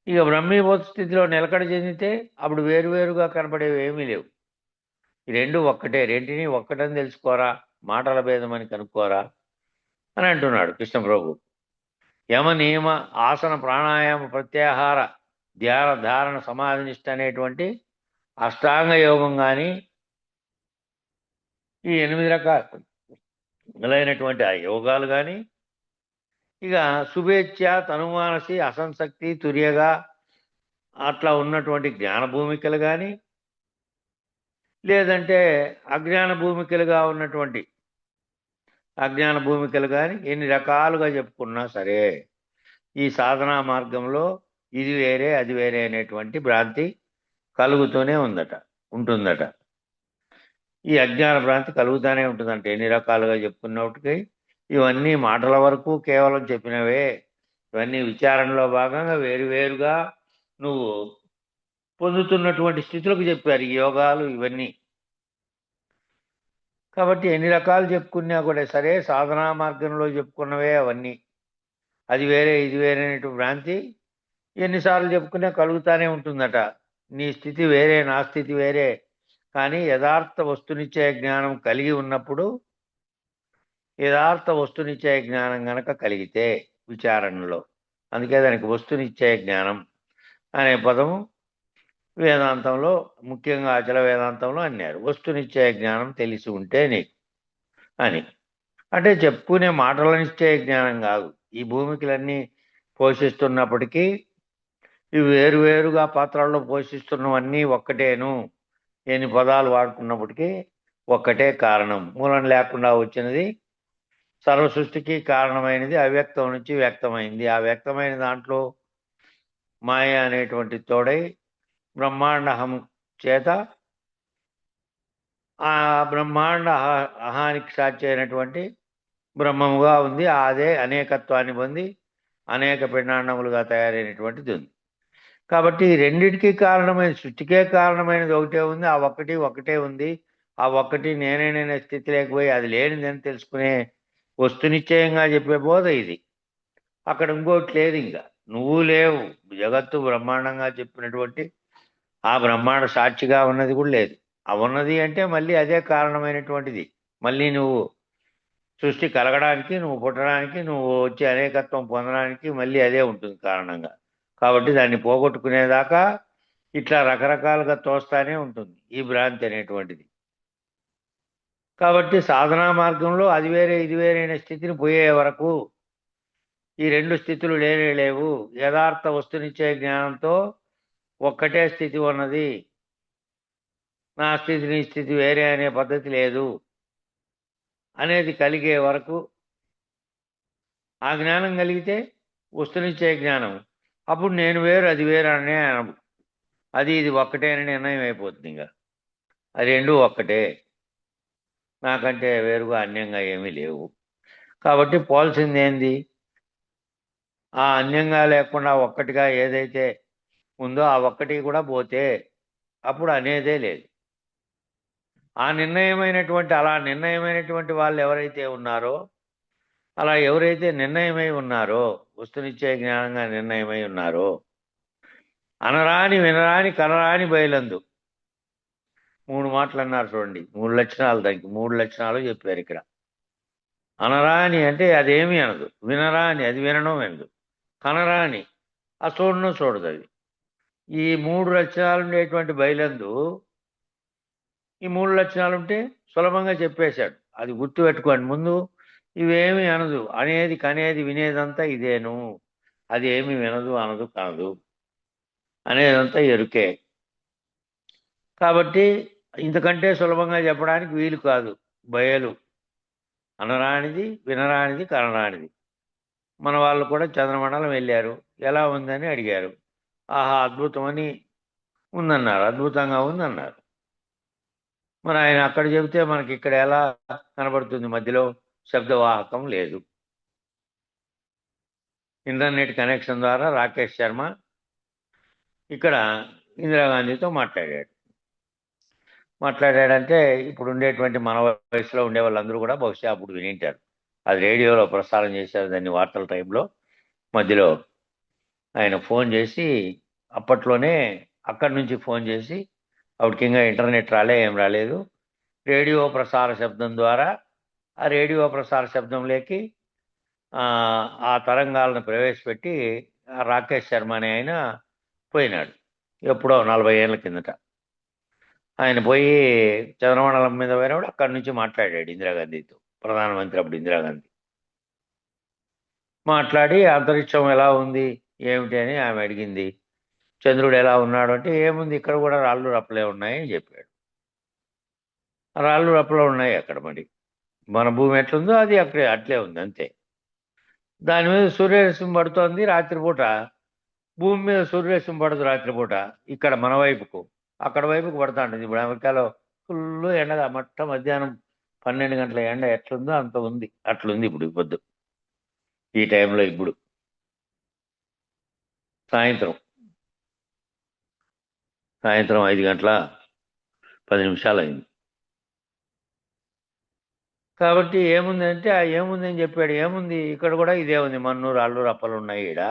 ఇక బ్రహ్మీభూత స్థితిలో నిలకడ చెందితే అప్పుడు వేరువేరుగా కనపడేవి ఏమీ లేవు. ఈ రెండు ఒక్కటే. రెంటిని ఒక్కటని తెలుసుకోరా, మాటల భేదమని కనుక్కోరా అని అంటున్నాడు కృష్ణప్రభు. యమ, నియమ, ఆసన, ప్రాణాయామ, ప్రత్యాహార, ధ్యాన, ధారణ, సమాధినిష్ట అనేటువంటి అష్టాంగ యోగం కానీ, ఈ 8 రకాలైనటువంటి ఆ యోగాలు కానీ, ఇక శుభేచ్ఛ, తనుమానసి, అసంశక్తి, తుర్యగా అట్లా ఉన్నటువంటి జ్ఞాన భూమికలు కానీ, లేదంటే అజ్ఞాన భూమికలుగా ఉన్నటువంటి అజ్ఞాన భూమికలు కానీ ఎన్ని రకాలుగా చెప్పుకున్నా సరే ఈ సాధనా మార్గంలో ఇది వేరే అది వేరే అనేటువంటి భ్రాంతి కలుగుతూనే ఉంటుందట. ఈ అజ్ఞాన భ్రాంతి కలుగుతూనే ఉంటుందంట ఎన్ని రకాలుగా చెప్పుకున్నప్పటికీ. ఇవన్నీ మాటల వరకు కేవలం చెప్పినవే. ఇవన్నీ విచారణలో భాగంగా వేరువేరుగా నువ్వు పొందుతున్నటువంటి స్థితులకు చెప్పారు ఈ యోగాలు ఇవన్నీ. కాబట్టి ఎన్ని రకాలు చెప్పుకున్నా కూడా సరే సాధనా మార్గంలో చెప్పుకున్నవే అవన్నీ. అది వేరే ఇది వేరే అనేటువంటి భ్రాంతి ఎన్నిసార్లు చెప్పుకున్నా కలుగుతానే ఉంటుందట. నీ స్థితి వేరే నా స్థితి వేరే, కానీ యథార్థ వస్తునిచ్చే జ్ఞానం కలిగి ఉన్నప్పుడు యథార్థ వస్తునిచ్చే జ్ఞానం గనక కలిగితే విచారణలో, అందుకే దానికి వస్తునిచ్చే జ్ఞానం అనే పదము వేదాంతంలో ముఖ్యంగా అచల వేదాంతంలో అన్నారు. వస్తునిచ్చే జ్ఞానం తెలిసి ఉంటే నీకు అని. అంటే చెప్పుకునే మాటలనిచ్చే జ్ఞానం కాదు. ఈ భూమికలన్నీ పోషిస్తున్నప్పటికీ ఇవి వేరువేరుగా పాత్రల్లో పోషిస్తున్నవన్నీ ఒక్కటేను. ఎన్ని పదాలు వాడుకున్నప్పటికీ ఒక్కటే కారణం. మూలం లేకుండా వచ్చినది సర్వ సృష్టికి కారణమైనది అవ్యక్తం నుంచి వ్యక్తమైంది. ఆ వ్యక్తమైన దాంట్లో మాయ అనేటువంటి తోడై బ్రహ్మాండహం చేత ఆ బ్రహ్మాండ అహానికి సాక్షి అయినటువంటి బ్రహ్మముగా ఉంది. అదే అనేకత్వాన్ని పొంది అనేక పిండాండములుగా తయారైనటువంటిది ఉంది. కాబట్టి ఈ రెండిటికి కారణమైన సృష్టికే కారణమైనది ఒకటే ఉంది. ఆ ఒకటే ఉంది. ఆ ఒక్కటి నేనే స్థితి లేకపోయి అది లేనిదని తెలుసుకునే వస్తునిశ్చయంగా చెప్పే బోధ ఇది. అక్కడ ఇంకోటి లేదు. ఇంకా నువ్వు లేవు. జగత్తు బ్రహ్మాండంగా చెప్పినటువంటి ఆ బ్రహ్మాండ సాక్షిగా ఉన్నది కూడా లేదు. ఆ ఉన్నది అంటే మళ్ళీ అదే కారణమైనటువంటిది. మళ్ళీ నువ్వు సృష్టి కలగడానికి, నువ్వు పుట్టడానికి, నువ్వు వచ్చి అనేకత్వం పొందడానికి మళ్ళీ అదే ఉంటుంది కారణంగా. కాబట్టి దాన్ని పోగొట్టుకునేదాకా ఇట్లా రకరకాలుగా తోస్తానే ఉంటుంది ఈ భ్రాంతి అనేటువంటిది. కాబట్టి సాధనా మార్గంలో అది వేరే ఇది వేరే అనే స్థితిని పోయే వరకు ఈ రెండు స్థితులు లేవు. యథార్థ వస్తునిచ్చే జ్ఞానంతో ఒక్కటే స్థితి ఉన్నది. నా స్థితి నీ స్థితి వేరే అనే పద్ధతి లేదు అనేది కలిగే వరకు, ఆ జ్ఞానం కలిగితే వస్తునిచ్చే జ్ఞానం, అప్పుడు నేను వేరు అది వేరు అనే అది ఇది ఒక్కటే అని నిర్ణయం అయిపోతుంది. ఇంకా అది రెండు ఒక్కటే, నాకంటే వేరుగా అన్యంగా ఏమీ లేవు. కాబట్టి పోల్సింది ఏంది? ఆ అన్యంగా లేకుండా ఒక్కటిగా ఏదైతే ఉందో ఆ ఒక్కటి కూడా పోతే అప్పుడు అనేదే లేదు. ఆ అలా నిర్ణయమైనటువంటి వాళ్ళు ఎవరైతే ఉన్నారో, అలా ఎవరైతే నిర్ణయమై ఉన్నారో, వస్తునిచ్చే జ్ఞానంగా నిర్ణయమై ఉన్నారో, అనరాని వినరాని కనరాని బయలందు 3 మాటలు అన్నారు చూడండి. 3 లక్షణాలు, దానికి 3 లక్షణాలు చెప్పారు ఇక్కడ. అనరాని అంటే అదేమీ అనదు, వినరాని అది వినడం వినదు, కనరాని ఆ చూడదు అది. ఈ 3 లక్షణాలు ఉండేటువంటి బయలందు ఈ 3 లక్షణాలు ఉంటే సులభంగా చెప్పేశాడు. అది గుర్తుపెట్టుకోండి. ముందు ఇవేమి అనదు, అనేది కనేది వినేదంతా ఇదేను. అది ఏమి వినదు అనదు కాదు అనేదంతా ఎరుకే. కాబట్టి ఇంతకంటే సులభంగా చెప్పడానికి వీలు కాదు. బయలు అనరానిది, వినరానిది, కనరానిది. మన వాళ్ళు కూడా చంద్రమండలం వెళ్ళారు, ఎలా ఉందని అడిగారు. ఆహా అద్భుతమని ఉందన్నారు, అద్భుతంగా ఉందన్నారు. మరి ఆయన అక్కడ చెబితే మనకి ఇక్కడ ఎలా కనబడుతుంది? మధ్యలో శబ్దవాహకం లేదు. ఇంటర్నెట్ కనెక్షన్ ద్వారా రాకేష్ శర్మ ఇక్కడ ఇందిరాగాంధీతో మాట్లాడాడంటే ఇప్పుడు ఉండేటువంటి మన వయసులో ఉండే వాళ్ళందరూ కూడా బహుశా అప్పుడు వినింటారు. అది రేడియోలో ప్రసారం చేశారు దాన్ని, వార్తల టైంలో. మధ్యలో ఆయన ఫోన్ చేసి, అప్పట్లోనే అక్కడి నుంచి ఫోన్ చేసి, అప్పటికి ఇంకా ఇంటర్నెట్ ఏం రాలేదు, రేడియో ప్రసార శబ్దం ద్వారా ఆ రేడియో ప్రసార శబ్దంలోకి ఆ తరంగాలను ప్రవేశపెట్టి రాకేష్ శర్మ అనే ఆయన పోయినాడు. ఎప్పుడో 40 ఏళ్ళ కిందట ఆయన పోయి చంద్రమండలం మీద పోయినప్పుడు అక్కడి నుంచి మాట్లాడాడు ఇందిరాగాంధీతో, ప్రధానమంత్రి అప్పుడు ఇందిరాగాంధీ. మాట్లాడి అంతరిక్షం ఎలా ఉంది ఏమిటి అని ఆమె అడిగింది. చంద్రుడు ఎలా ఉన్నాడు అంటే, ఏముంది ఇక్కడ కూడా రాళ్ళు రప్పలే ఉన్నాయని చెప్పాడు. రాళ్ళు రప్పలు ఉన్నాయి అక్కడ. మరి మన భూమి ఎట్లుందో అది అక్కడే అట్లే ఉంది అంతే. దాని మీద సూర్యరశ్మి పడుతోంది రాత్రిపూట. భూమి మీద సూర్యరశ్మి పడదు రాత్రిపూట. ఇక్కడ మన వైపుకు, అక్కడ వైపుకు పడతా ఉంటుంది. ఇప్పుడు అమెరికాలో ఫుల్ ఎండగా మధ్యాహ్నం 12 గంటల ఎండ ఎట్లుందో అంత ఉంది. అట్లుంది ఇప్పుడు ఈ పొద్దు ఈ టైంలో. ఇప్పుడు సాయంత్రం 5:10 అయింది. కాబట్టి ఏముందంటే ఏముందని చెప్పాడు. ఏముంది ఇక్కడ కూడా ఇదే ఉంది, మన్ను రాళ్ళు రప్పలు ఉన్నాయి ఈడ.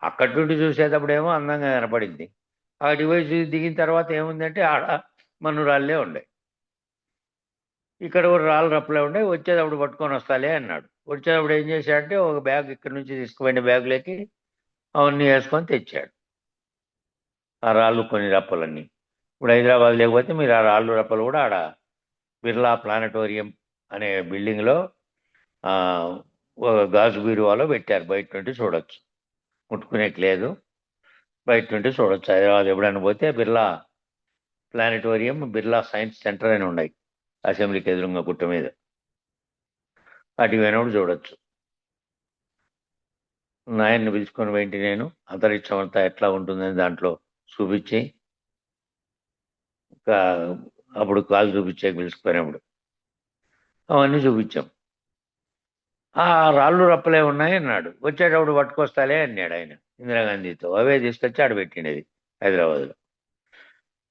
అక్కడి నుండి చూసేటప్పుడేమో అందంగా కనపడింది. అక్కడికి పోయి దిగిన తర్వాత ఏముందంటే ఆడ మన్ను రాళ్ళే ఉన్నాయి. ఇక్కడ కూడా రాళ్ళు రప్పలే ఉన్నాయి. వచ్చేటప్పుడు పట్టుకొని వస్తాలే అన్నాడు. వచ్చేటప్పుడు ఏం చేశాడంటే ఒక బ్యాగ్ ఇక్కడ నుంచి తీసుకుపోయిన బ్యాగులోకి అవన్నీ వేసుకొని తెచ్చాడు, ఆ రాళ్ళు కొన్ని రప్పలన్నీ. ఇప్పుడు హైదరాబాద్ లేకపోతే మీరు ఆ రాళ్ళు రప్పలు కూడా ఆడ బిర్లా ప్లానటోరియం అనే బిల్డింగ్లో ఒక గాజు బీరువాలో పెట్టారు. బయట నుండి చూడొచ్చు, ముట్టుకునేకి లేదు, బయట నుండి చూడొచ్చు. హైదరాబాద్ ఎప్పుడైనా పోతే Birla planetarium, Birla science centre అని ఉన్నాయి అసెంబ్లీకి ఎదురుగా గుట్ట మీద. వాటికి పోయినప్పుడు చూడొచ్చు. నాయన్ని పిలుచుకొని పోయింటి నేను. అంతరిక్షం అంతా ఎట్లా ఉంటుందని దాంట్లో చూపించి, అప్పుడు కాలు చూపించే పిలుచుకుపోయినప్పుడు అవన్నీ చూపించాం. ఆ రాళ్ళు రప్పలే ఉన్నాయి అన్నాడు. వచ్చేటప్పుడు పట్టుకొస్తాలే అన్నాడు ఆయన ఇందిరాగాంధీతో. అవే తీసుకొచ్చి ఆడబెట్టినది హైదరాబాద్లో.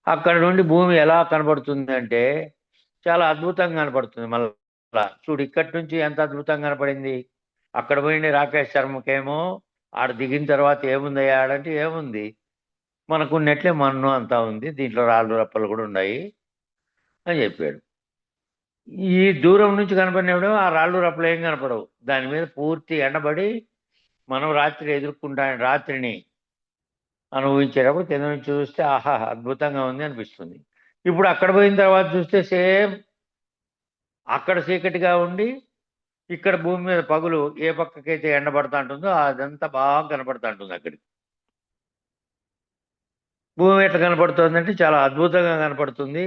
అక్కడ నుండి భూమి ఎలా కనపడుతుంది అంటే చాలా అద్భుతంగా కనపడుతుంది. మళ్ళా చూడు, ఇక్కడి నుంచి ఎంత అద్భుతంగా కనపడింది. అక్కడ పోయింది రాకేష్ శర్మకేమో ఆడ దిగిన తర్వాత ఏముందయ్యా ఆడంటే ఏముంది, మనకున్నట్లే మన్ను అంతా ఉంది, దీంట్లో రాళ్ళు రప్పలు కూడా ఉన్నాయి అని చెప్పాడు. ఈ దూరం నుంచి కనపడినప్పుడు ఆ రాళ్ళు రప్పలు ఏం కనపడవు. దాని మీద పూర్తి ఎండబడి మనం రాత్రిని అనుభవించేటప్పుడు కింద నుంచి చూస్తే ఆహా అద్భుతంగా ఉంది అనిపిస్తుంది. ఇప్పుడు అక్కడ పోయిన తర్వాత చూస్తే సేమ్ అక్కడ చీకటిగా ఉండి ఇక్కడ భూమి మీద పగులు ఏ పక్కకైతే ఎండబడతా ఉంటుందో అదంతా బాగా కనపడతా ఉంటుంది. అక్కడికి భూమి ఎట్లా కనపడుతుంది అంటే చాలా అద్భుతంగా కనపడుతుంది,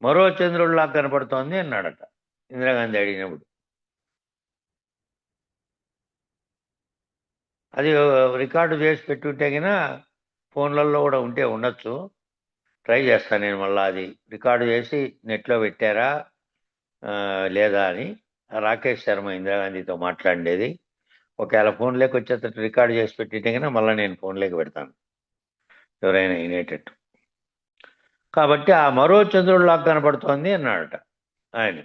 మరో చంద్రుడిలాగా కనపడుతోంది అన్నాడట ఇందిరాగాంధీ అడిగినప్పుడు. అది రికార్డు చేసి పెట్టుంటే కన్నా ఫోన్లలో కూడా ఉంటే ఉండొచ్చు. ట్రై చేస్తాను నేను మళ్ళీ అది రికార్డు చేసి నెట్లో పెట్టారా లేదా అని. రాకేష్ శర్మ ఇందిరాగాంధీతో మాట్లాడేది. ఒకవేళ ఫోన్లోకి వచ్చేటట్టు రికార్డు చేసి పెట్టింటే కన్నా మళ్ళీ నేను ఫోన్లోకి పెడతాను ఎవరైనా వినేటట్టు. కాబట్టి ఆ మరో చంద్రుడిలాగా కనపడుతోంది అన్నాడట ఆయన.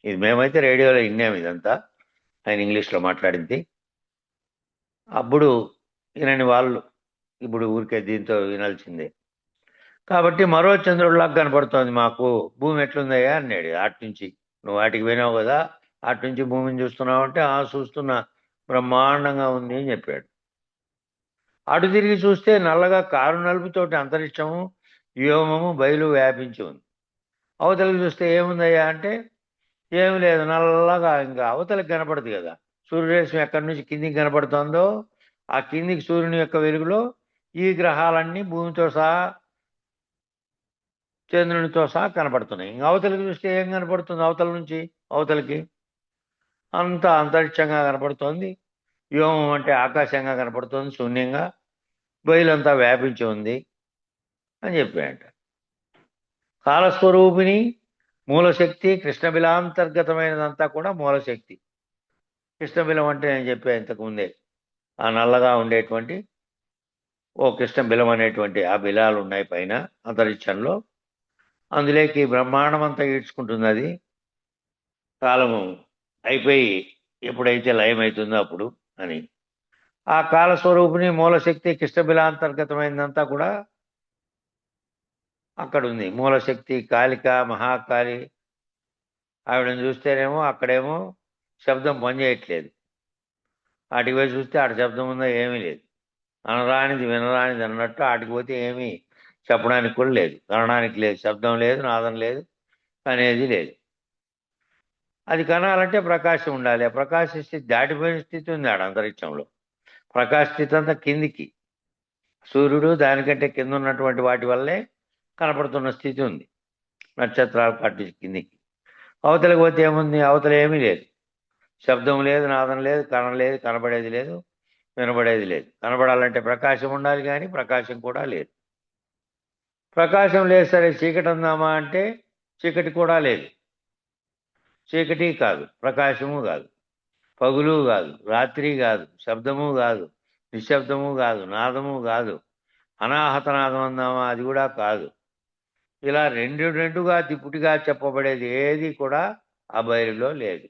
ఇది మేమైతే రేడియోలో విన్నాము ఇదంతా, ఆయన ఇంగ్లీష్లో మాట్లాడింది. అప్పుడు వినని వాళ్ళు ఇప్పుడు ఊరికే దీంతో వినాల్సిందే. కాబట్టి మరో చంద్రుడిలాగా కనపడుతోంది మాకు, భూమి ఎట్లుందయ్యా అన్నాడు. అటు నుంచి నువ్వు వాటికి వినావు కదా, అటు నుంచి భూమిని చూస్తున్నావు అంటే చూస్తున్నా, బ్రహ్మాండంగా ఉంది అని చెప్పాడు. అటు తిరిగి చూస్తే నల్లగా కారు నలుపుతోటి అంతరిక్షము వ్యోమము బయలు వ్యాపించి ఉంది. అవతలకి చూస్తే ఏముందయ్యా అంటే ఏమి లేదు, నల్లగా. ఇంకా అవతలకి కనపడదు కదా, సూర్యరశ్మి ఎక్కడి నుంచి కిందికి కనపడుతుందో ఆ కిందికి సూర్యుని యొక్క వెలుగులో ఈ గ్రహాలన్నీ భూమితో సహా చంద్రునితో సహా కనపడుతున్నాయి. ఇంకా అవతలకి చూస్తే ఏం కనపడుతుంది, అవతల నుంచి అవతలకి అంతా అంతరిక్షంగా కనపడుతోంది. వ్యోమం అంటే ఆకాశంగా కనపడుతోంది, శూన్యంగా, బయలంతా వ్యాపించి ఉంది అని చెప్పాయంట. కాలస్వరూపిణి మూలశక్తి, కృష్ణబిలాంతర్గతమైనదంతా కూడా మూలశక్తి. కృష్ణబిలం అంటే నేను చెప్పా ఇంతకుముందే, ఆ నల్లగా ఉండేటువంటి ఓ కృష్ణబిలం అనేటువంటి ఆ బిలాలు ఉన్నాయి పైన అంతరిక్షంలో. అందులోకి బ్రహ్మాండం అంతా ఈడ్చుకుంటుంది. అది కాలము అయిపోయి ఎప్పుడైతే లయమవుతుందో అప్పుడు అని. ఆ కాలస్వరూపిణి మూలశక్తి కృష్ణబిలాంతర్గతమైనదంతా కూడా అక్కడ ఉంది. మూలశక్తి కాళిక, మహాకాళి. ఆవిడని చూస్తేనేమో అక్కడేమో శబ్దం పనిచేయట్లేదు, ఆటికి పోయి చూస్తే ఆడ శబ్దం ఉందో ఏమీ లేదు. అనరానిది వినరానిది అన్నట్టు ఆటికి పోతే ఏమీ చెప్పడానికి కూడా లేదు, కనడానికి లేదు, శబ్దం లేదు, నాదం లేదు, అనేది లేదు. అది కనాలంటే ప్రకాశం ఉండాలి. ఆ ప్రకాశ స్థితి దాటిపోయిన స్థితి ఉంది ఆడ అంతరిక్షంలో. ప్రకాశ స్థితి అంతా కిందికి, సూర్యుడు దానికంటే కింద ఉన్నటువంటి వాటి వల్లే కనపడుతున్న స్థితి ఉంది, నక్షత్రాలు కట్టి కిందికి. అవతలకి పోతే ఏముంది? అవతల ఏమీ లేదు. శబ్దం లేదు, నాదం లేదు, కనం లేదు, కనబడేది లేదు, వినబడేది లేదు. కనబడాలంటే ప్రకాశం ఉండాలి, కానీ ప్రకాశం కూడా లేదు. ప్రకాశం లేదు, సరే చీకటి ఉందామా అంటే చీకటి కూడా లేదు. చీకటి కాదు, ప్రకాశము కాదు, పగులు కాదు, రాత్రి కాదు, శబ్దము కాదు, నిశ్శబ్దము కాదు, నాదము కాదు, అనాహత నాదం అందామా అది కూడా కాదు. ఇలా రెండు రెండుగా దిప్పుటిగా చెప్పబడేది ఏది కూడా ఆ బయలులో లేదు.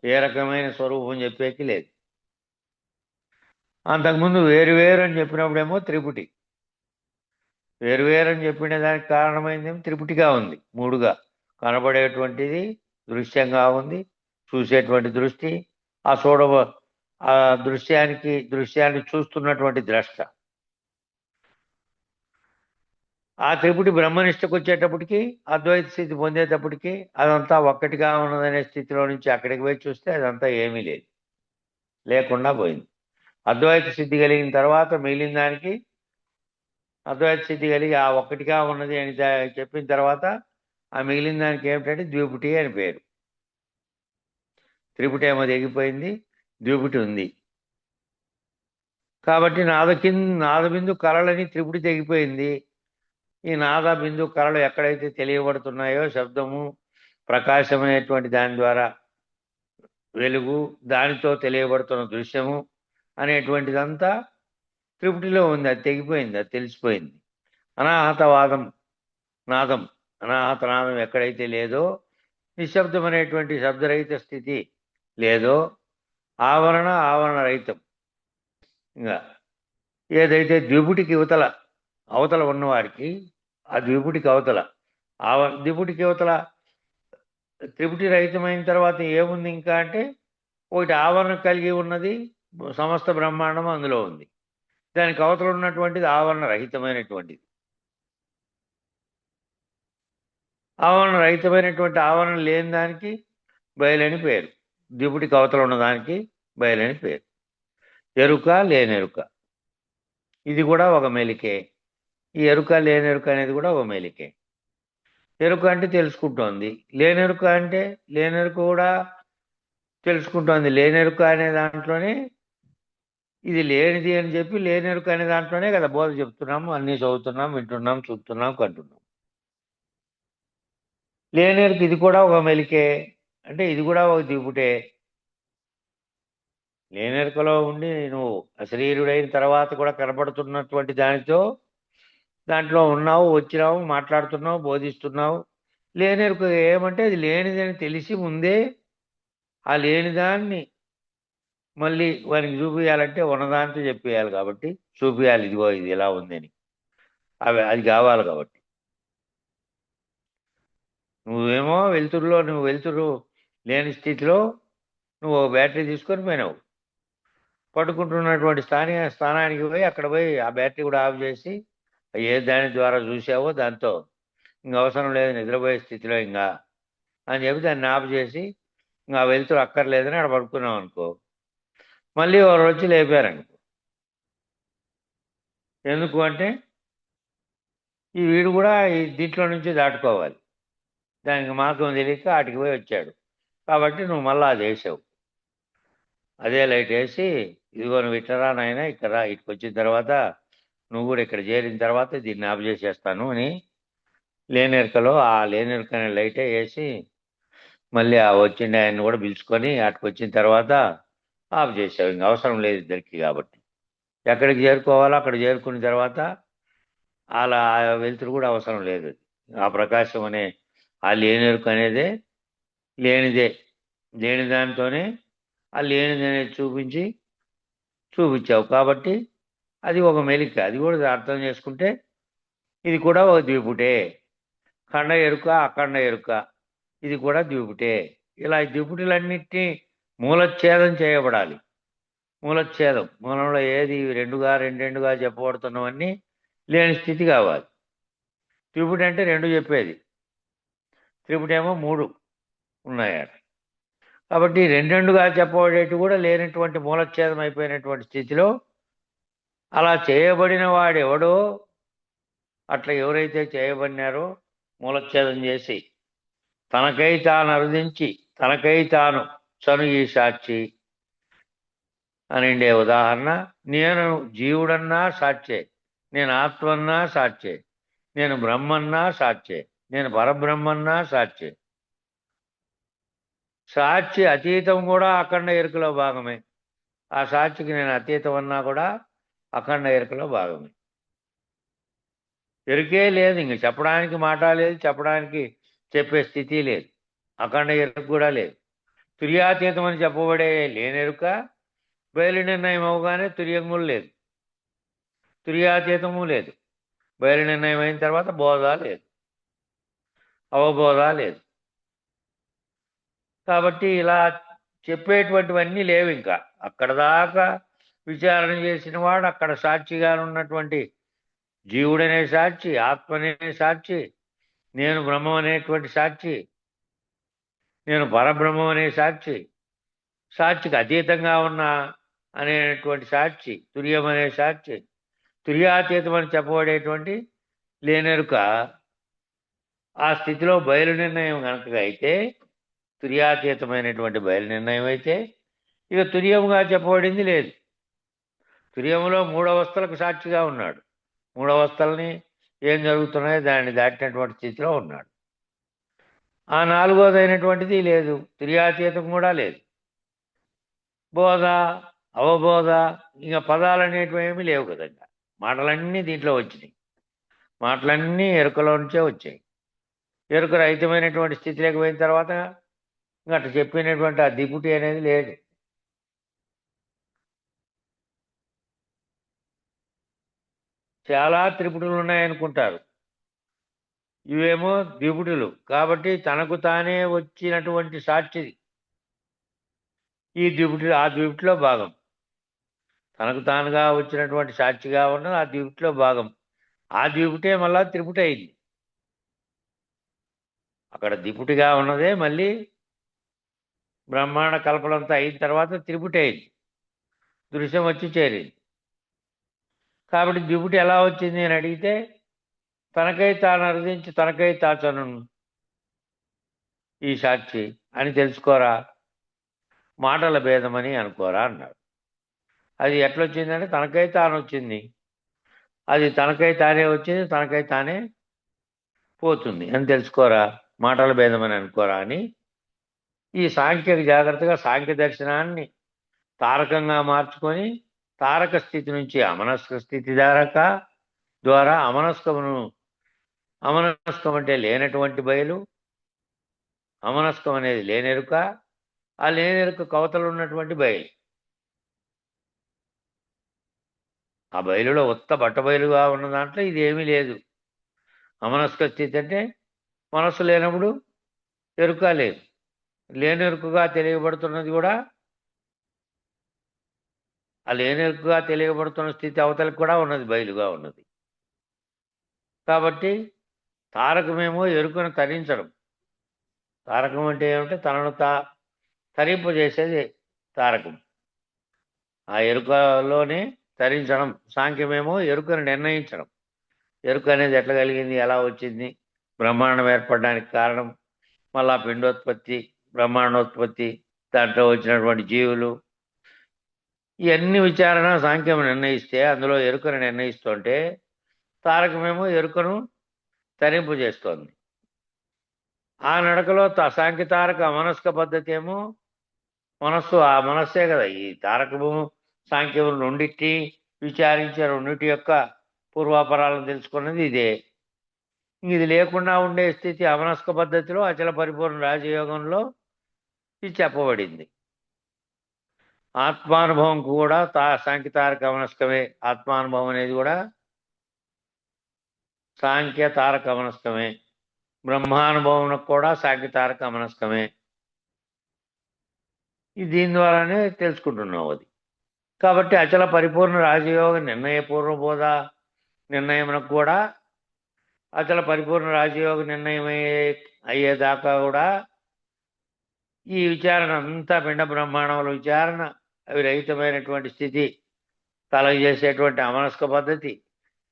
ఏ రకమైన స్వరూపం చెప్పేకి లేదు. అంతకుముందు వేరు అని చెప్పినప్పుడేమో త్రిపుటి. వేరు అని చెప్పిన దానికి కారణమైందేమో త్రిపుటిగా ఉంది. మూడుగా కనబడేటువంటిది దృశ్యంగా ఉంది, చూసేటువంటి దృష్టి, ఆ ఆ దృశ్యాన్ని చూస్తున్నటువంటి ద్రష్ట. ఆ త్రిపుటి బ్రహ్మనిష్టకు వచ్చేటప్పటికి, అద్వైత స్థితి పొందేటప్పటికి అదంతా ఒక్కటిగా ఉన్నదనే స్థితిలో నుంచి అక్కడికి పోయి చూస్తే అదంతా ఏమీ లేదు, లేకుండా పోయింది. అద్వైత స్థితి కలిగిన తర్వాత మిగిలిన దానికి, అద్వైత స్థితి కలిగి ఆ ఒక్కటిగా ఉన్నది అని చెప్పిన తర్వాత ఆ మిగిలిన దానికి ఏమిటంటే ద్విపుటి అని పేరు. త్రిపుటి ఏమో తెగిపోయింది, ద్విపుటి ఉంది. కాబట్టి నాదబిందు కళలని త్రిపుటి తెగిపోయింది. ఈ నాద బిందు కళలు ఎక్కడైతే తెలియబడుతున్నాయో, శబ్దము, ప్రకాశం అనేటువంటి దాని ద్వారా వెలుగు, దానితో తెలియబడుతున్న దృశ్యము అనేటువంటిదంతా త్రిపుటిలో ఉంది. అది తెగిపోయింది, అది తెలిసిపోయింది. అనాహత నాదం ఎక్కడైతే లేదో, నిశ్శబ్దం అనేటువంటి శబ్దరహిత స్థితి లేదో, ఆవరణ రహితం, ఇంకా ఏదైతే ద్విపుటికి అవతల ఉన్నవారికి, ఆ ద్విపుటికి అవతల ద్విపుటికి అవతల త్రిపుటి రహితమైన తర్వాత ఏముంది ఇంకా అంటే, ఒకటి ఆవరణ కలిగి ఉన్నది సమస్త బ్రహ్మాండం అందులో ఉంది. దానికి అవతల ఉన్నటువంటిది ఆవరణ రహితమైనటువంటిది. ఆవరణ లేని దానికి బయలని పేరు. ద్విపుటికి అవతల ఉన్నదానికి బయలని పేరు. ఎరుక లేనెరుక, ఇది కూడా ఒక మెలికే. ఈ ఎరుక లేనెరుక అనేది కూడా ఒక మెలికే. ఎరుక అంటే తెలుసుకుంటోంది, లేనెరుక అంటే లేనెరుక కూడా తెలుసుకుంటోంది. లేనెరుక అనే దాంట్లోనే ఇది లేనిది అని చెప్పి లేనెరుక అనే దాంట్లోనే కదా బోధ చెప్తున్నాము, అన్నీ చదువుతున్నాం, వింటున్నాం, చూస్తున్నాం, కంటున్నాం. లేనెరుక ఇది కూడా ఒక మెలికే, అంటే ఇది కూడా ఒక దిగుపుటే. లేనెరుకలో ఉండి నువ్వు అశరీరుడైన తర్వాత కూడా కనపడుతున్నటువంటి దాంట్లో ఉన్నావు, వచ్చినావు, మాట్లాడుతున్నావు, బోధిస్తున్నావు. లేనెరుక ఏమంటే అది లేనిదని తెలిసి ముందే ఆ లేనిదాన్ని మళ్ళీ వానికి చూపించాలంటే ఉన్నదాంతో చెప్పేయాలి. కాబట్టి చూపించాలి, ఇదిగో ఇది ఎలా ఉందని. అది కావాలి. కాబట్టి నువ్వేమో వెలుతురు లేని స్థితిలో నువ్వు బ్యాటరీ తీసుకొని పోయినావు. పట్టుకుంటున్నటువంటి స్థానానికి పోయి అక్కడ పోయి ఆ బ్యాటరీ కూడా ఆఫ్ చేసి, ఏ దాని ద్వారా చూసావో దాంతో ఇంక అవసరం లేదు, నిద్రపోయే స్థితిలో ఇంకా అని చెప్పి దాన్ని ఆఫ్ చేసి, ఇంకా వెలుతురు అక్కర్లేదని అక్కడ పడుకున్నావు అనుకో, మళ్ళీ వారు వచ్చి లేపారనుకో. ఎందుకు అంటే ఈ వీడు కూడా దీంట్లో నుంచి దాటుకోవాలి, దానికి మార్గం తెలియక ఆటికి పోయి వచ్చాడు. కాబట్టి నువ్వు మళ్ళీ అది వేసావు, అదే లైట్ వేసి, ఇదిగో నువ్వు ఇట్లా నాయన, ఇక్కడ ఇటుకు వచ్చిన తర్వాత నువ్వు కూడా ఇక్కడ చేరిన తర్వాత దీన్ని ఆఫ్ చేసేస్తాను అని లేనెరుకలో ఆ లేనెరుక అనే లైటే వేసి, మళ్ళీ ఆ వచ్చిండే ఆయన్ని కూడా పిలుచుకొని అటుకు వచ్చిన తర్వాత ఆఫ్ చేసావు. ఇంక అవసరం లేదు ఇద్దరికి. కాబట్టి ఎక్కడికి చేరుకోవాలో అక్కడ చేరుకున్న తర్వాత అలా వెలుతురు కూడా అవసరం లేదు. ఆ ప్రకాశం అనే ఆ లేనెరుక అనేదే లేని దానితోనే ఆ లేనిది అనేది చూపించావు. కాబట్టి అది ఒక మెలిక. అది కూడా అర్థం చేసుకుంటే ఇది కూడా ఒక ద్విపుటే. ఖండ ఎరుక, అఖండ ఎరుక, ఇది కూడా ద్విపుటే. ఇలా ద్విపుటులన్నిటినీ మూలచ్ఛేదం చేయబడాలి. మూలంలో ఏది రెండుగా చెప్పబడుతున్నవన్నీ లేని స్థితి కావాలి. త్రిపుటి అంటే రెండు చెప్పేది, త్రిపుటి ఏమో మూడు ఉన్నాయట. కాబట్టి రెండుగా చెప్పబడేటి కూడా లేనటువంటి మూలచ్ఛేదం అయిపోయినటువంటి స్థితిలో అలా చేయబడిన అట్లా ఎవరైతే చేయబడినారో మూలచ్ఛేదం చేసి తనకై తాను అరుదించి తనకై తాను చను ఈ సాక్షి అనిండే ఉదాహరణ. నేను జీవుడన్నా సాక్షే, నేను ఆత్మన్నా సాక్షే, నేను బ్రహ్మన్నా సాక్షే, నేను పరబ్రహ్మన్నా సాక్షే. సాక్షి అతీతం కూడా అఖండ ఎరుకలో భాగమే. ఆ సాక్షికి నేను అతీతం అన్నా కూడా అఖండ ఎరుకలో భాగమే. ఎరుకే లేదు, ఇంక చెప్పడానికి మాట లేదు, చెప్పడానికి చెప్పే స్థితి లేదు, అఖండ ఎరుక కూడా లేదు. తుర్యాతీతం అని చెప్పబడే లేనెరుక బయలు నిర్ణయం అవగానే తుర్యం కూడా లేదు, తుర్యాతీతము లేదు. బయలు నిర్ణయం అయిన తర్వాత బోధ లేదు, అవబోధ లేదు. కాబట్టి ఇలా చెప్పేటువంటివన్నీ లేవు. ఇంకా అక్కడ దాకా విచారణ చేసిన వాడు అక్కడ సాక్షిగా ఉన్నటువంటి జీవుడనే సాక్షి, ఆత్మనే సాక్షి, నేను బ్రహ్మం అనేటువంటి సాక్షి, నేను పరబ్రహ్మం అనే సాక్షి, సాక్షికి అతీతంగా ఉన్నా అనేటువంటి సాక్షి, తుర్యం అనే సాక్షి, తుర్యాతీతం అని చెప్పబడేటువంటి లేనెరుక. ఆ స్థితిలో బయలు నిర్ణయం కనుక అయితే, తుర్యాతీతమైనటువంటి బయలు నిర్ణయం అయితే, ఇక తుర్యముగా చెప్పబడింది లేదు. తుర్యములో మూడవస్థలకు సాక్షిగా ఉన్నాడు, మూడవస్థల్ని ఏం జరుగుతున్నాయో దాన్ని దాటినటువంటి స్థితిలో ఉన్నాడు. ఆ నాలుగోదైనటువంటిది లేదు, తుర్యాతీతం కూడా లేదు. బోధ అవబోధ ఇంకా పదాలు అనేటివి ఏమీ లేవు కదండి. మాటలన్నీ దీంట్లో వచ్చినాయి, మాటలన్నీ ఎరుకలో నుంచే వచ్చాయి. ఎరుక రహితమైనటువంటి స్థితిలోకి పోయిన తర్వాత ఇంకా అట్లా చెప్పినటువంటి ఆ దిపుటి అనేది లేదు. చాలా త్రిపుటులు ఉన్నాయనుకుంటారు, ఇవేమో దిపుటులు. కాబట్టి తనకు తానే వచ్చినటువంటి సాక్షి ఈ దిపుటి, ఆ దిపుటిలో భాగం. తనకు తానుగా వచ్చినటువంటి సాక్షిగా ఉన్నది ఆ దిపుటిలో భాగం. ఆ దిపుటే మళ్ళా త్రిపుటి అయింది. అక్కడ దిపుటిగా ఉన్నదే మళ్ళీ బ్రహ్మాండ కల్పనంతా అయిన తర్వాత త్రిపుటి అయింది, దృశ్యం వచ్చి చేరింది. కాబట్టి దిపుటి ఎలా వచ్చింది అని అడిగితే, తనకై తాను అర్థించి తనకై తాచను ఈ సాక్షి అని తెలుసుకోరా, మాటల భేదమని అనుకోరా అన్నాడు. అది ఎట్లొచ్చిందంటే తనకై తాను వచ్చింది, అది తనకై తానే వచ్చింది, తనకై తానే పోతుంది అని తెలుసుకోరా, మాటల భేదమని అనుకోరా అని ఈ సాంఖ్యకు జాగ్రత్తగా సాంఖ్య దర్శనాన్ని తారకంగా మార్చుకొని, తారక స్థితి నుంచి అమనస్క స్థితి ద్వారా అమనస్కం అంటే లేనటువంటి బయలు, అమనస్కం అనేది లేనెరుక, ఆ లేనెరుక కవతలు ఉన్నటువంటి బయలు. ఆ బయలులో ఉత్త బట్టబయలుగా ఉన్న దాంట్లో ఇది ఏమీ లేదు. అమనస్క స్థితి అంటే మనస్సు లేనప్పుడు ఎరుక లేదు, లేనెరుకగా తెలియబడుతున్నది కూడా, ఆ లేనెరుకగా తెలియబడుతున్న స్థితి అవతలకు కూడా ఉన్నది, బయలుగా ఉన్నది. కాబట్టి తారకమేమో ఎరుకను తరించడం. తారకం అంటే ఏమంటే తనను తరింపజేసేది తారకం, ఆ ఎరుకలోనే తరించడం. సాంఖ్యమేమో ఎరుకను నిర్ణయించడం. ఎరుక అనేది ఎట్లా కలిగింది, ఎలా వచ్చింది, బ్రహ్మాండం ఏర్పడడానికి కారణం, మళ్ళా పిండోత్పత్తి, బ్రహ్మాండోత్పత్తి, దాంట్లో వచ్చినటువంటి జీవులు, ఇవన్నీ విచారణ సాంఖ్యం నిర్ణయిస్తే, అందులో ఎరుకను నిర్ణయిస్తుంటే తారకమేమో ఎరుకను తరింపజేస్తోంది. ఆ నడకలో సాంఖ్యతారక అమనస్క పద్ధతి ఏమో మనస్సు, ఆ మనస్సే కదా ఈ తారకము సాంఖ్యము రెండింటి విచారించే, రెండింటి యొక్క పూర్వాపరాలను తెలుసుకున్నది ఇదే. ఇది లేకుండా ఉండే స్థితి అమనస్క పద్ధతిలో అచల పరిపూర్ణ రాజయోగంలో ఇది చెప్పబడింది. ఆత్మానుభవం కూడా సాంఖ్యతారక అమనస్కమే. ఆత్మానుభవం అనేది కూడా సాంఖ్య తారక అమనస్కమే. బ్రహ్మానుభవం కూడా సాంఖ్యతారక అమనస్కమే. దీని ద్వారానే తెలుసుకుంటున్నావు అది. కాబట్టి అచల పరిపూర్ణ రాజయోగ నిర్ణయ పూర్వబోధ నిర్ణయమునకు కూడా, అచల పరిపూర్ణ రాజయోగ నిర్ణయం అయ్యేదాకా కూడా ఈ విచారణ అంతా పిండ బ్రహ్మాండముల విచారణ, అవి రహితమైనటువంటి స్థితి కలగజేసేటువంటి అమనస్క పద్ధతి,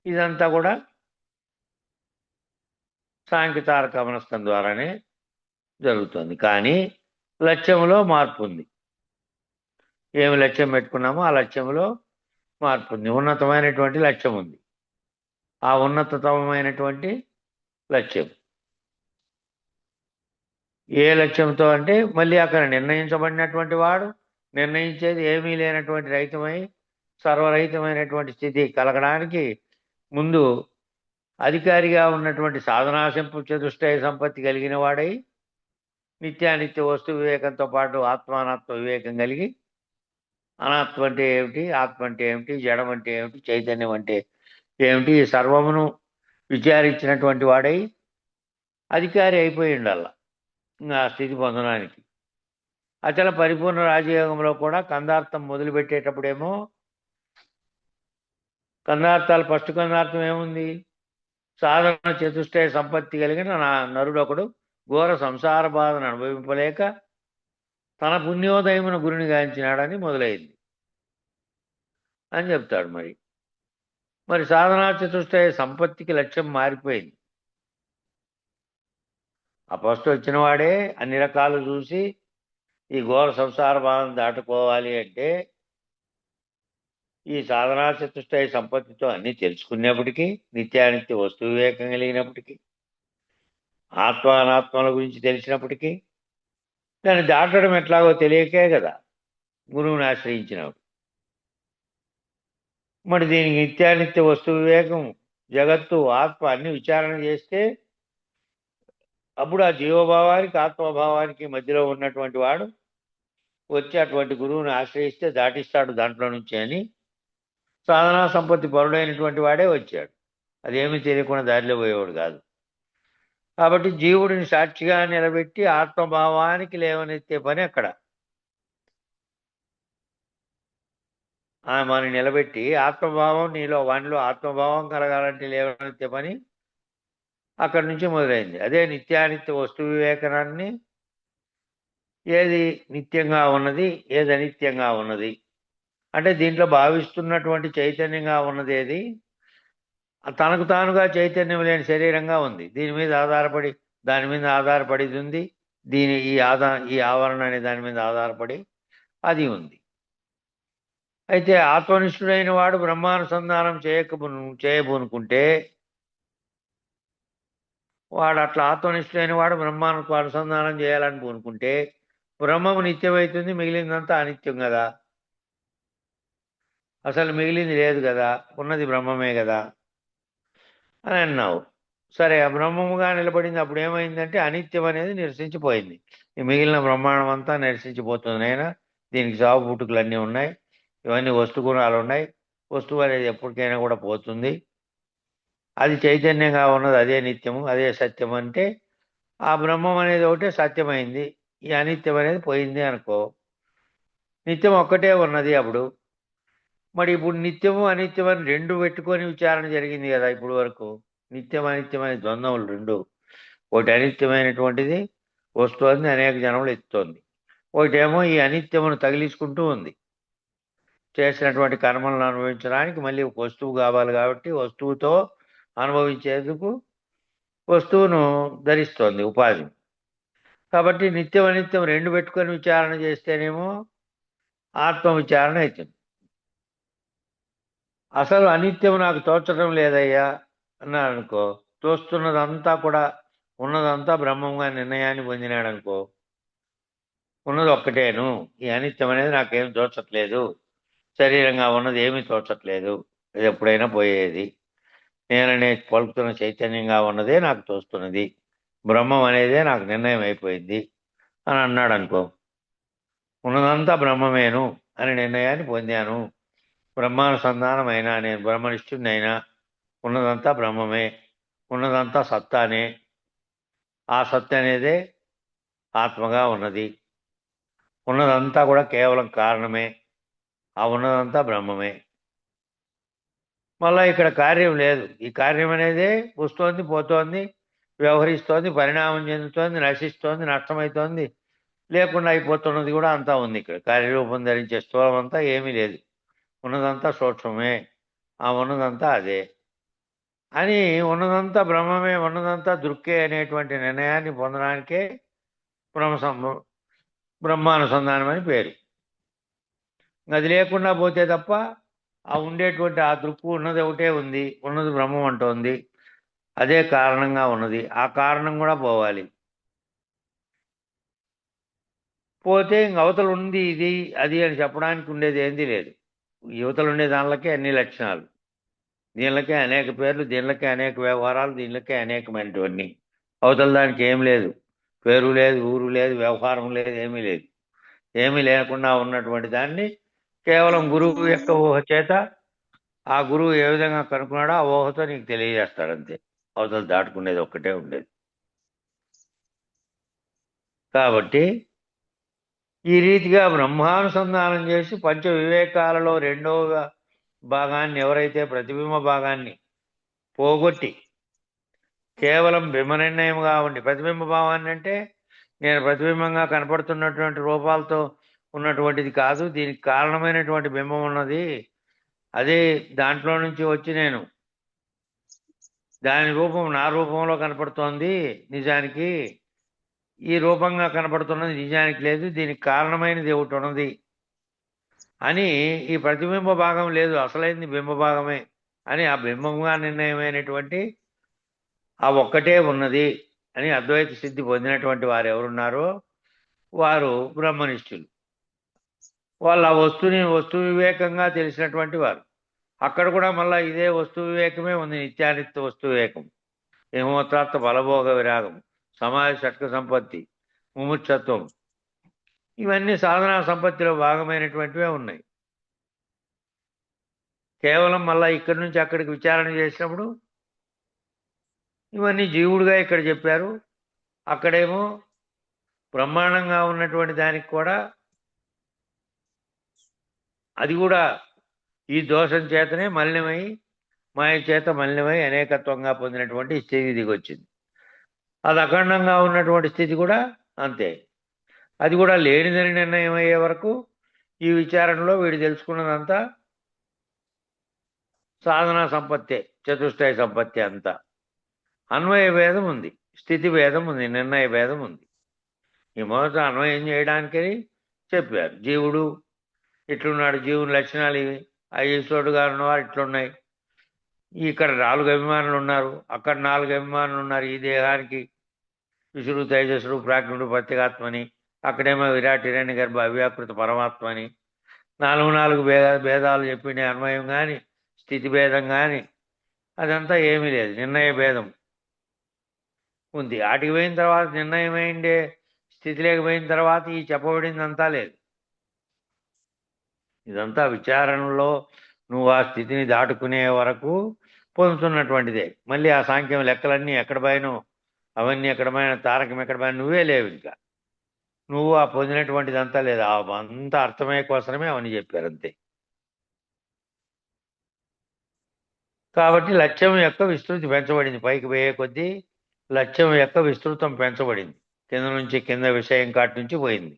ఇదంతా కూడా సాంఖ్యతారక అమనస్కం ద్వారానే జరుగుతుంది. కానీ లక్ష్యంలో మార్పు ఉంది. ఏమి లక్ష్యం పెట్టుకున్నామో ఆ లక్ష్యంలో మార్పు ఉంది. ఉన్నతమైనటువంటి లక్ష్యం ఉంది. ఆ ఉన్నతమైనటువంటి లక్ష్యం ఏ లక్ష్యంతో అంటే మళ్ళీ అక్కడ నిర్ణయించబడినటువంటి వాడు నిర్ణయించేది ఏమీ లేనటువంటి రహితమై సర్వరహితమైనటువంటి స్థితి కలగడానికి ముందు అధికారిగా ఉన్నటువంటి సాధనాశంపు చతుష్టయ సంపత్తి కలిగిన వాడై నిత్యానిత్య వస్తు వివేకంతో పాటు ఆత్మానాత్మ వివేకం కలిగి అనాత్మ అంటే ఏమిటి, ఆత్మ అంటే ఏమిటి, జడం అంటే ఏమిటి, చైతన్యం అంటే ఏమిటి, ఈ సర్వమును విచారించినటువంటి వాడై అధికారి అయిపోయి ఉండాల ఆ స్థితి పొందడానికి. అచల పరిపూర్ణ రాజయోగంలో కూడా కందార్థం మొదలుపెట్టేటప్పుడేమో కందార్థాలు ఫస్ట్ కందార్థం ఏముంది, సాధన చతుష్టయ సంపత్తి కలిగిన నరుడొకడు ఘోర సంసార బాధను అనుభవింపలేక తన పుణ్యోదయమున గురిని గాంచినాడని మొదలైంది అని చెప్తాడు. మరి సాధనా చతుష్టయ సంపత్తికి లక్ష్యం మారిపోయింది. ఆ ఫస్ట్ వచ్చిన వాడే అన్ని రకాలు చూసి ఈ ఘోర సంసార బాధను దాటుకోవాలి అంటే ఈ సాధనా చతుష్టయ సంపత్తితో అన్ని తెలుసుకునేప్పటికీ, నిత్యానిత్య వస్తు వివేకం కలిగినప్పటికీ, ఆత్మ అనాత్మల గురించి తెలిసినప్పటికీ దాన్ని దాటడం ఎట్లాగో తెలియకే కదా గురువుని ఆశ్రయించినప్పుడు. మరి దీనికి నిత్యానిత్య వస్తు వివేకం, జగత్తు, ఆత్మ అన్ని విచారణ చేస్తే అప్పుడు ఆ జీవభావానికి ఆత్మభావానికి మధ్యలో ఉన్నటువంటి వాడు వచ్చి అటువంటి గురువుని ఆశ్రయిస్తే దాటిస్తాడు దాంట్లో నుంచి అని సాధనా సంపత్తి పరుడైనటువంటి వాడే వచ్చాడు. అదేమీ తెలియకుండా దారిలో పోయేవాడు కాదు. కాబట్టి జీవుడిని సాక్షిగా నిలబెట్టి ఆత్మభావానికి లేవనెత్తే పని అక్కడ. మనం నిలబెట్టి ఆత్మభావం వానిలో ఆత్మభావం కలగాలంటే లేవనెత్తే పని అక్కడి నుంచి మొదలైంది. అదే నిత్యానిత్య వస్తు వివేకనాన్ని, ఏది నిత్యంగా ఉన్నది, ఏది అనిత్యంగా ఉన్నది అంటే దీంట్లో భావిస్తున్నటువంటి చైతన్యంగా ఉన్నది ఏది, తనకు తానుగా చైతన్యం లేని శరీరంగా ఉంది, దాని మీద ఆధారపడి ఉంది, ఈ ఆవరణ అనే దాని మీద ఆధారపడి అది ఉంది. అయితే ఆత్మనిష్ఠుడైన వాడు బ్రహ్మానుసంధానం చేయబోనుకుంటే వాడు అట్లా ఆత్మనిష్ఠుడైన వాడు బ్రహ్మానికి అనుసంధానం చేయాలని పూనుకుంటే బ్రహ్మము నిత్యమవుతుంది, మిగిలిందంతా అనిత్యం కదా. అసలు మిగిలింది లేదు కదా, ఉన్నది బ్రహ్మమే కదా అని అన్నావు. సరే, ఆ బ్రహ్మముగా నిలబడింది. అప్పుడు ఏమైందంటే అనిత్యం అనేది నిరసించిపోయింది. ఈ మిగిలిన బ్రహ్మాండం అంతా నిరసించిపోతుంది. నైనా దీనికి సాగు పుట్టుకలు అన్నీ ఉన్నాయి, ఇవన్నీ వస్తు గుణాలు ఉన్నాయి. వస్తువు అనేది ఎప్పటికైనా కూడా పోతుంది. అది చైతన్యంగా ఉన్నది, అదే నిత్యము, అదే సత్యం. అంటే ఆ బ్రహ్మం అనేది ఒకటే సత్యమైంది, ఈ అనిత్యం అనేది పోయింది అనుకో. నిత్యం ఒక్కటే ఉన్నది. అప్పుడు మరి ఇప్పుడు నిత్యము అనిత్యం అని రెండు పెట్టుకొని విచారణ జరిగింది కదా ఇప్పుడు వరకు. నిత్యం అనిత్యం అనే ద్వంద్వములు రెండు. ఒకటి అనిత్యమైనటువంటిది వస్తుంది, అనేక జనములు ఎత్తుతోంది. ఒకటేమో ఈ అనిత్యమును తగిలించుకుంటూ ఉంది. చేసినటువంటి కర్మలను అనుభవించడానికి మళ్ళీ ఒక వస్తువు కావాలి కాబట్టి వస్తువుతో అనుభవించేందుకు వస్తువును ధరిస్తోంది ఉపాధి. కాబట్టి నిత్యం అనిత్యం రెండు పెట్టుకొని విచారణ చేస్తేనేమో ఆత్మ విచారణ అవుతుంది. అసలు అనిత్యం నాకు తోచడం లేదయ్యా అన్నాడు అనుకో, తోస్తున్నదంతా కూడా ఉన్నదంతా బ్రహ్మంగా నిర్ణయాన్ని పొందినాడు అనుకో, ఉన్నది ఒక్కటేను, ఈ అనిత్యం అనేది నాకేం తోచట్లేదు, శరీరంగా ఉన్నది ఏమీ తోచట్లేదు, అది ఎప్పుడైనా పోయేది, నేననే పలుకుతున్న చైతన్యంగా ఉన్నదే నాకు తోస్తున్నది, బ్రహ్మం అనేదే నాకు నిర్ణయం అయిపోయింది అని అన్నాడు అనుకో, ఉన్నదంతా బ్రహ్మమేను అని నిర్ణయాన్ని పొందాను, బ్రహ్మానుసంధానమైనా, నేను బ్రహ్మనిష్ఠుడినైనా, ఉన్నదంతా బ్రహ్మమే, ఉన్నదంతా సత్తానే, ఆ సత్త అనేదే ఆత్మగా ఉన్నది, ఉన్నదంతా కూడా కేవలం కారణమే, ఆ ఉన్నదంతా బ్రహ్మమే. మళ్ళా ఇక్కడ కార్యం లేదు, ఈ కార్యం అనేదే వస్తోంది, పోతోంది, వ్యవహరిస్తోంది, పరిణామం చెందుతోంది, నశిస్తోంది, నష్టమవుతోంది, లేకుండా అయిపోతున్నది కూడా అంతా ఉంది. ఇక్కడ కార్యరూపం ధరించే స్థూలం అంతా ఏమీ లేదు, ఉన్నదంతా సూక్ష్మమే, ఆ ఉన్నదంతా అదే అని ఉన్నదంతా బ్రహ్మమే, ఉన్నదంతా దృక్కే అనేటువంటి నిర్ణయాన్ని పొందడానికే బ్రహ్మానుసంధానం అని పేరు. అది లేకుండా పోతే తప్ప ఆ ఉండేటువంటి ఆ దృక్కు ఉన్నది ఒకటే ఉంది, ఉన్నది బ్రహ్మం అంటోంది, అదే కారణంగా ఉన్నది. ఆ కారణం కూడా పోవాలి. పోతే ఇంక అవతల ఉంది ఇది అది అని చెప్పడానికి ఉండేది ఏంది లేదు. యువతలు ఉండే దానిలకే అన్ని లక్షణాలు, దీనిలకే అనేక పేర్లు, దీనిలకే అనేక వ్యవహారాలు, దీనిలకే అనేకమైనటువంటి. అవతల దానికి ఏం లేదు, పేరు లేదు, ఊరు లేదు, వ్యవహారం లేదు, ఏమీ లేదు. ఏమీ లేకుండా ఉన్నటువంటి దాన్ని కేవలం గురువు యొక్క ఊహ చేత, ఆ గురువు ఏ విధంగా కనుక్కున్నాడో ఆ ఊహతో నీకు తెలియజేస్తాడు అంతే. అవతల దాటుకునేది ఒక్కటే ఉండేది. కాబట్టి ఈ రీతిగా బ్రహ్మానుసంధానం చేసి పంచ వివేకాలలో రెండవ భాగాన్ని, ఎవరైతే ప్రతిబింబ భాగాన్ని పోగొట్టి కేవలం బింబ నిర్ణయంగా ఉండి, ప్రతిబింబ భావాన్ని అంటే నేను ప్రతిబింబంగా కనపడుతున్నటువంటి రూపాలతో ఉన్నటువంటిది కాదు, దీనికి కారణమైనటువంటి బింబం ఉన్నది, అదే దాంట్లో నుంచి వచ్చి నేను దాని రూపం నా రూపంలో కనపడుతోంది, నిజానికి ఈ రూపంగా కనపడుతున్నది నిజానికి లేదు, దీనికి కారణమైనది ఒకటి ఉన్నది అని ఈ ప్రతిబింబ భాగం లేదు, అసలైంది బింబ భాగమే అని ఆ బింబంగా నిర్ణయమైనటువంటి ఆ ఒక్కటే ఉన్నది అని అద్వైత సిద్ధి పొందినటువంటి వారు ఎవరున్నారో వారు బ్రహ్మనిష్ఠులు. వాళ్ళు ఆ వస్తు వివేకంగా తెలిసినటువంటి వారు. అక్కడ కూడా మళ్ళా ఇదే వస్తు వివేకమే ఉంది, నిత్యానిత్య వస్తు వివేకం, ఏమోత్రార్థ బలభోగ విరాగం, సమాజ షట్క సంపత్తి, ముముక్షత్వం, ఇవన్నీ సాధనా సంపత్తిలో భాగమైనటువంటివే ఉన్నాయి. కేవలం మళ్ళా ఇక్కడి నుంచి అక్కడికి విచారణ చేసినప్పుడు ఇవన్నీ జీవుడుగా ఇక్కడ చెప్పారు, అక్కడేమో బ్రహ్మాండంగా ఉన్నటువంటి దానికి కూడా అది కూడా ఈ దోషం చేతనే మలినమై, మాయ చేత మలినమై అనేకత్వంగా పొందినటువంటి స్థితి దిగొచ్చింది. అది అఖండంగా ఉన్నటువంటి స్థితి కూడా అంతే. అది కూడా లేనిదని నిర్ణయం అయ్యే వరకు ఈ విచారణలో వీడు తెలుసుకున్నదంతా సాధనా సంపత్తే, చతుష్టయ సంపత్తి అంతా. అన్వయ భేదం ఉంది, స్థితి భేదం ఉంది, నిర్ణయ భేదం ఉంది. ఈ మొదట అన్వయం చేయడానికి చెప్పారు, జీవుడు ఇట్లున్నాడు, జీవుని లక్షణాలు ఇవి, ఆ ఈశ్వరుడు గారు ఉన్నవారు ఇట్లున్నాయి, ఇక్కడ 4 అభిమానులు ఉన్నారు, అక్కడ 4 అభిమానులు ఉన్నారు, ఈ దేహానికి విష్ణుడు, తేజస్సుడు, ప్రాజ్ఞుడు, ప్రత్యేగాత్మని, అక్కడేమో విరాట్ హిరణ్య గర్భ అవ్యాకృత పరమాత్మని, 4 భేదాలు చెప్పిన అన్వయం కానీ స్థితి భేదం కానీ అదంతా ఏమీ లేదు, నిర్ణయ భేదం ఉంది. ఆటికి పోయిన తర్వాత నిర్ణయమైండే స్థితి లేకపోయిన తర్వాత ఈ చెప్పబడిందంతా లేదు. ఇదంతా విచారణలో నువ్వు ఆ స్థితిని దాటుకునే వరకు పొందుతున్నటువంటిదే. మళ్ళీ ఆ సాంఖ్యం లెక్కలన్నీ ఎక్కడ పోయినో, అవన్నీ ఎక్కడ పోయిన, తారకం ఎక్కడ పోయినా నువ్వే లేవు, ఇంకా నువ్వు ఆ పొందినటువంటిదంతా లేదు. అంతా అర్థమయ్యే కోసమే అవన్నీ చెప్పారు అంతే. కాబట్టి లక్ష్యం యొక్క విస్తృతి పెంచబడింది, పైకి పోయే కొద్దీ లక్ష్యం యొక్క విస్తృతం పెంచబడింది, కింద నుంచి కింద విషయం కాటి నుంచి పోయింది,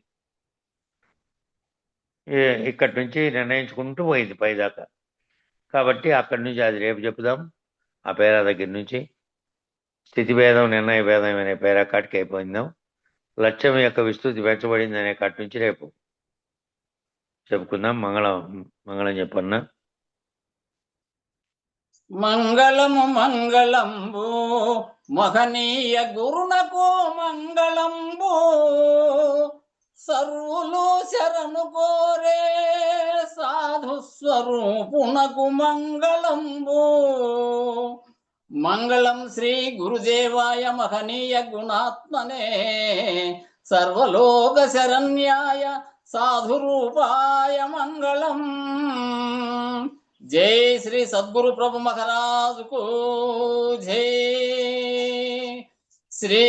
ఇక్కడి నుంచి నిర్ణయించుకుంటూ పోయింది పైదాకా. కాబట్టి అక్కడి నుంచి అది రేపు చెప్పుదాం. ఆ పేరా దగ్గర నుంచి స్థితి భేదం, నిర్ణయ భేదం అనే పేరా కాటికి అయిపోయిందాం. లక్ష్యం యొక్క విస్తృతి పెంచబడింది అనే కాటి నుంచి రేపు చెప్పుకుందాం. మంగళం చెప్పన్నా. మంగళము మంగళంబు మహనీయ గురునకు మంగళంబు, సర్వులు శరణు కోరే సాధు స్వరూపునకు మంగళంబు. మంగళం శ్రీ గురుదేవాయ మహనీయ గుణాత్మనే, సర్వలోక శరణ్యాయ సాధు రూపాయ మంగళం. జై శ్రీ సద్గురు ప్రభు మహారాజుకు జై. శ్రీ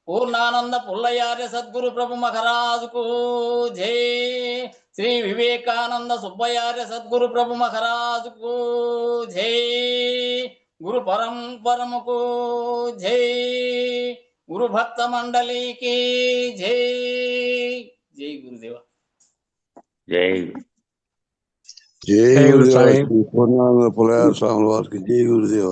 పూర్ణానంద పుల్లయార్య సద్గురు ప్రభు మహారాజుకు జై. శ్రీ వివేకానంద సుబ్బయార్య సద్గురు ప్రభు మహారాజుకు జై. గురు పరంపరముకు జై. గురు భక్త మండలికి జై. జై గురుదేవ. జై జై గురుదేవ. పూర్ణానంద పుల్లయ్య స్వామి వారికి జై గురుదేవ.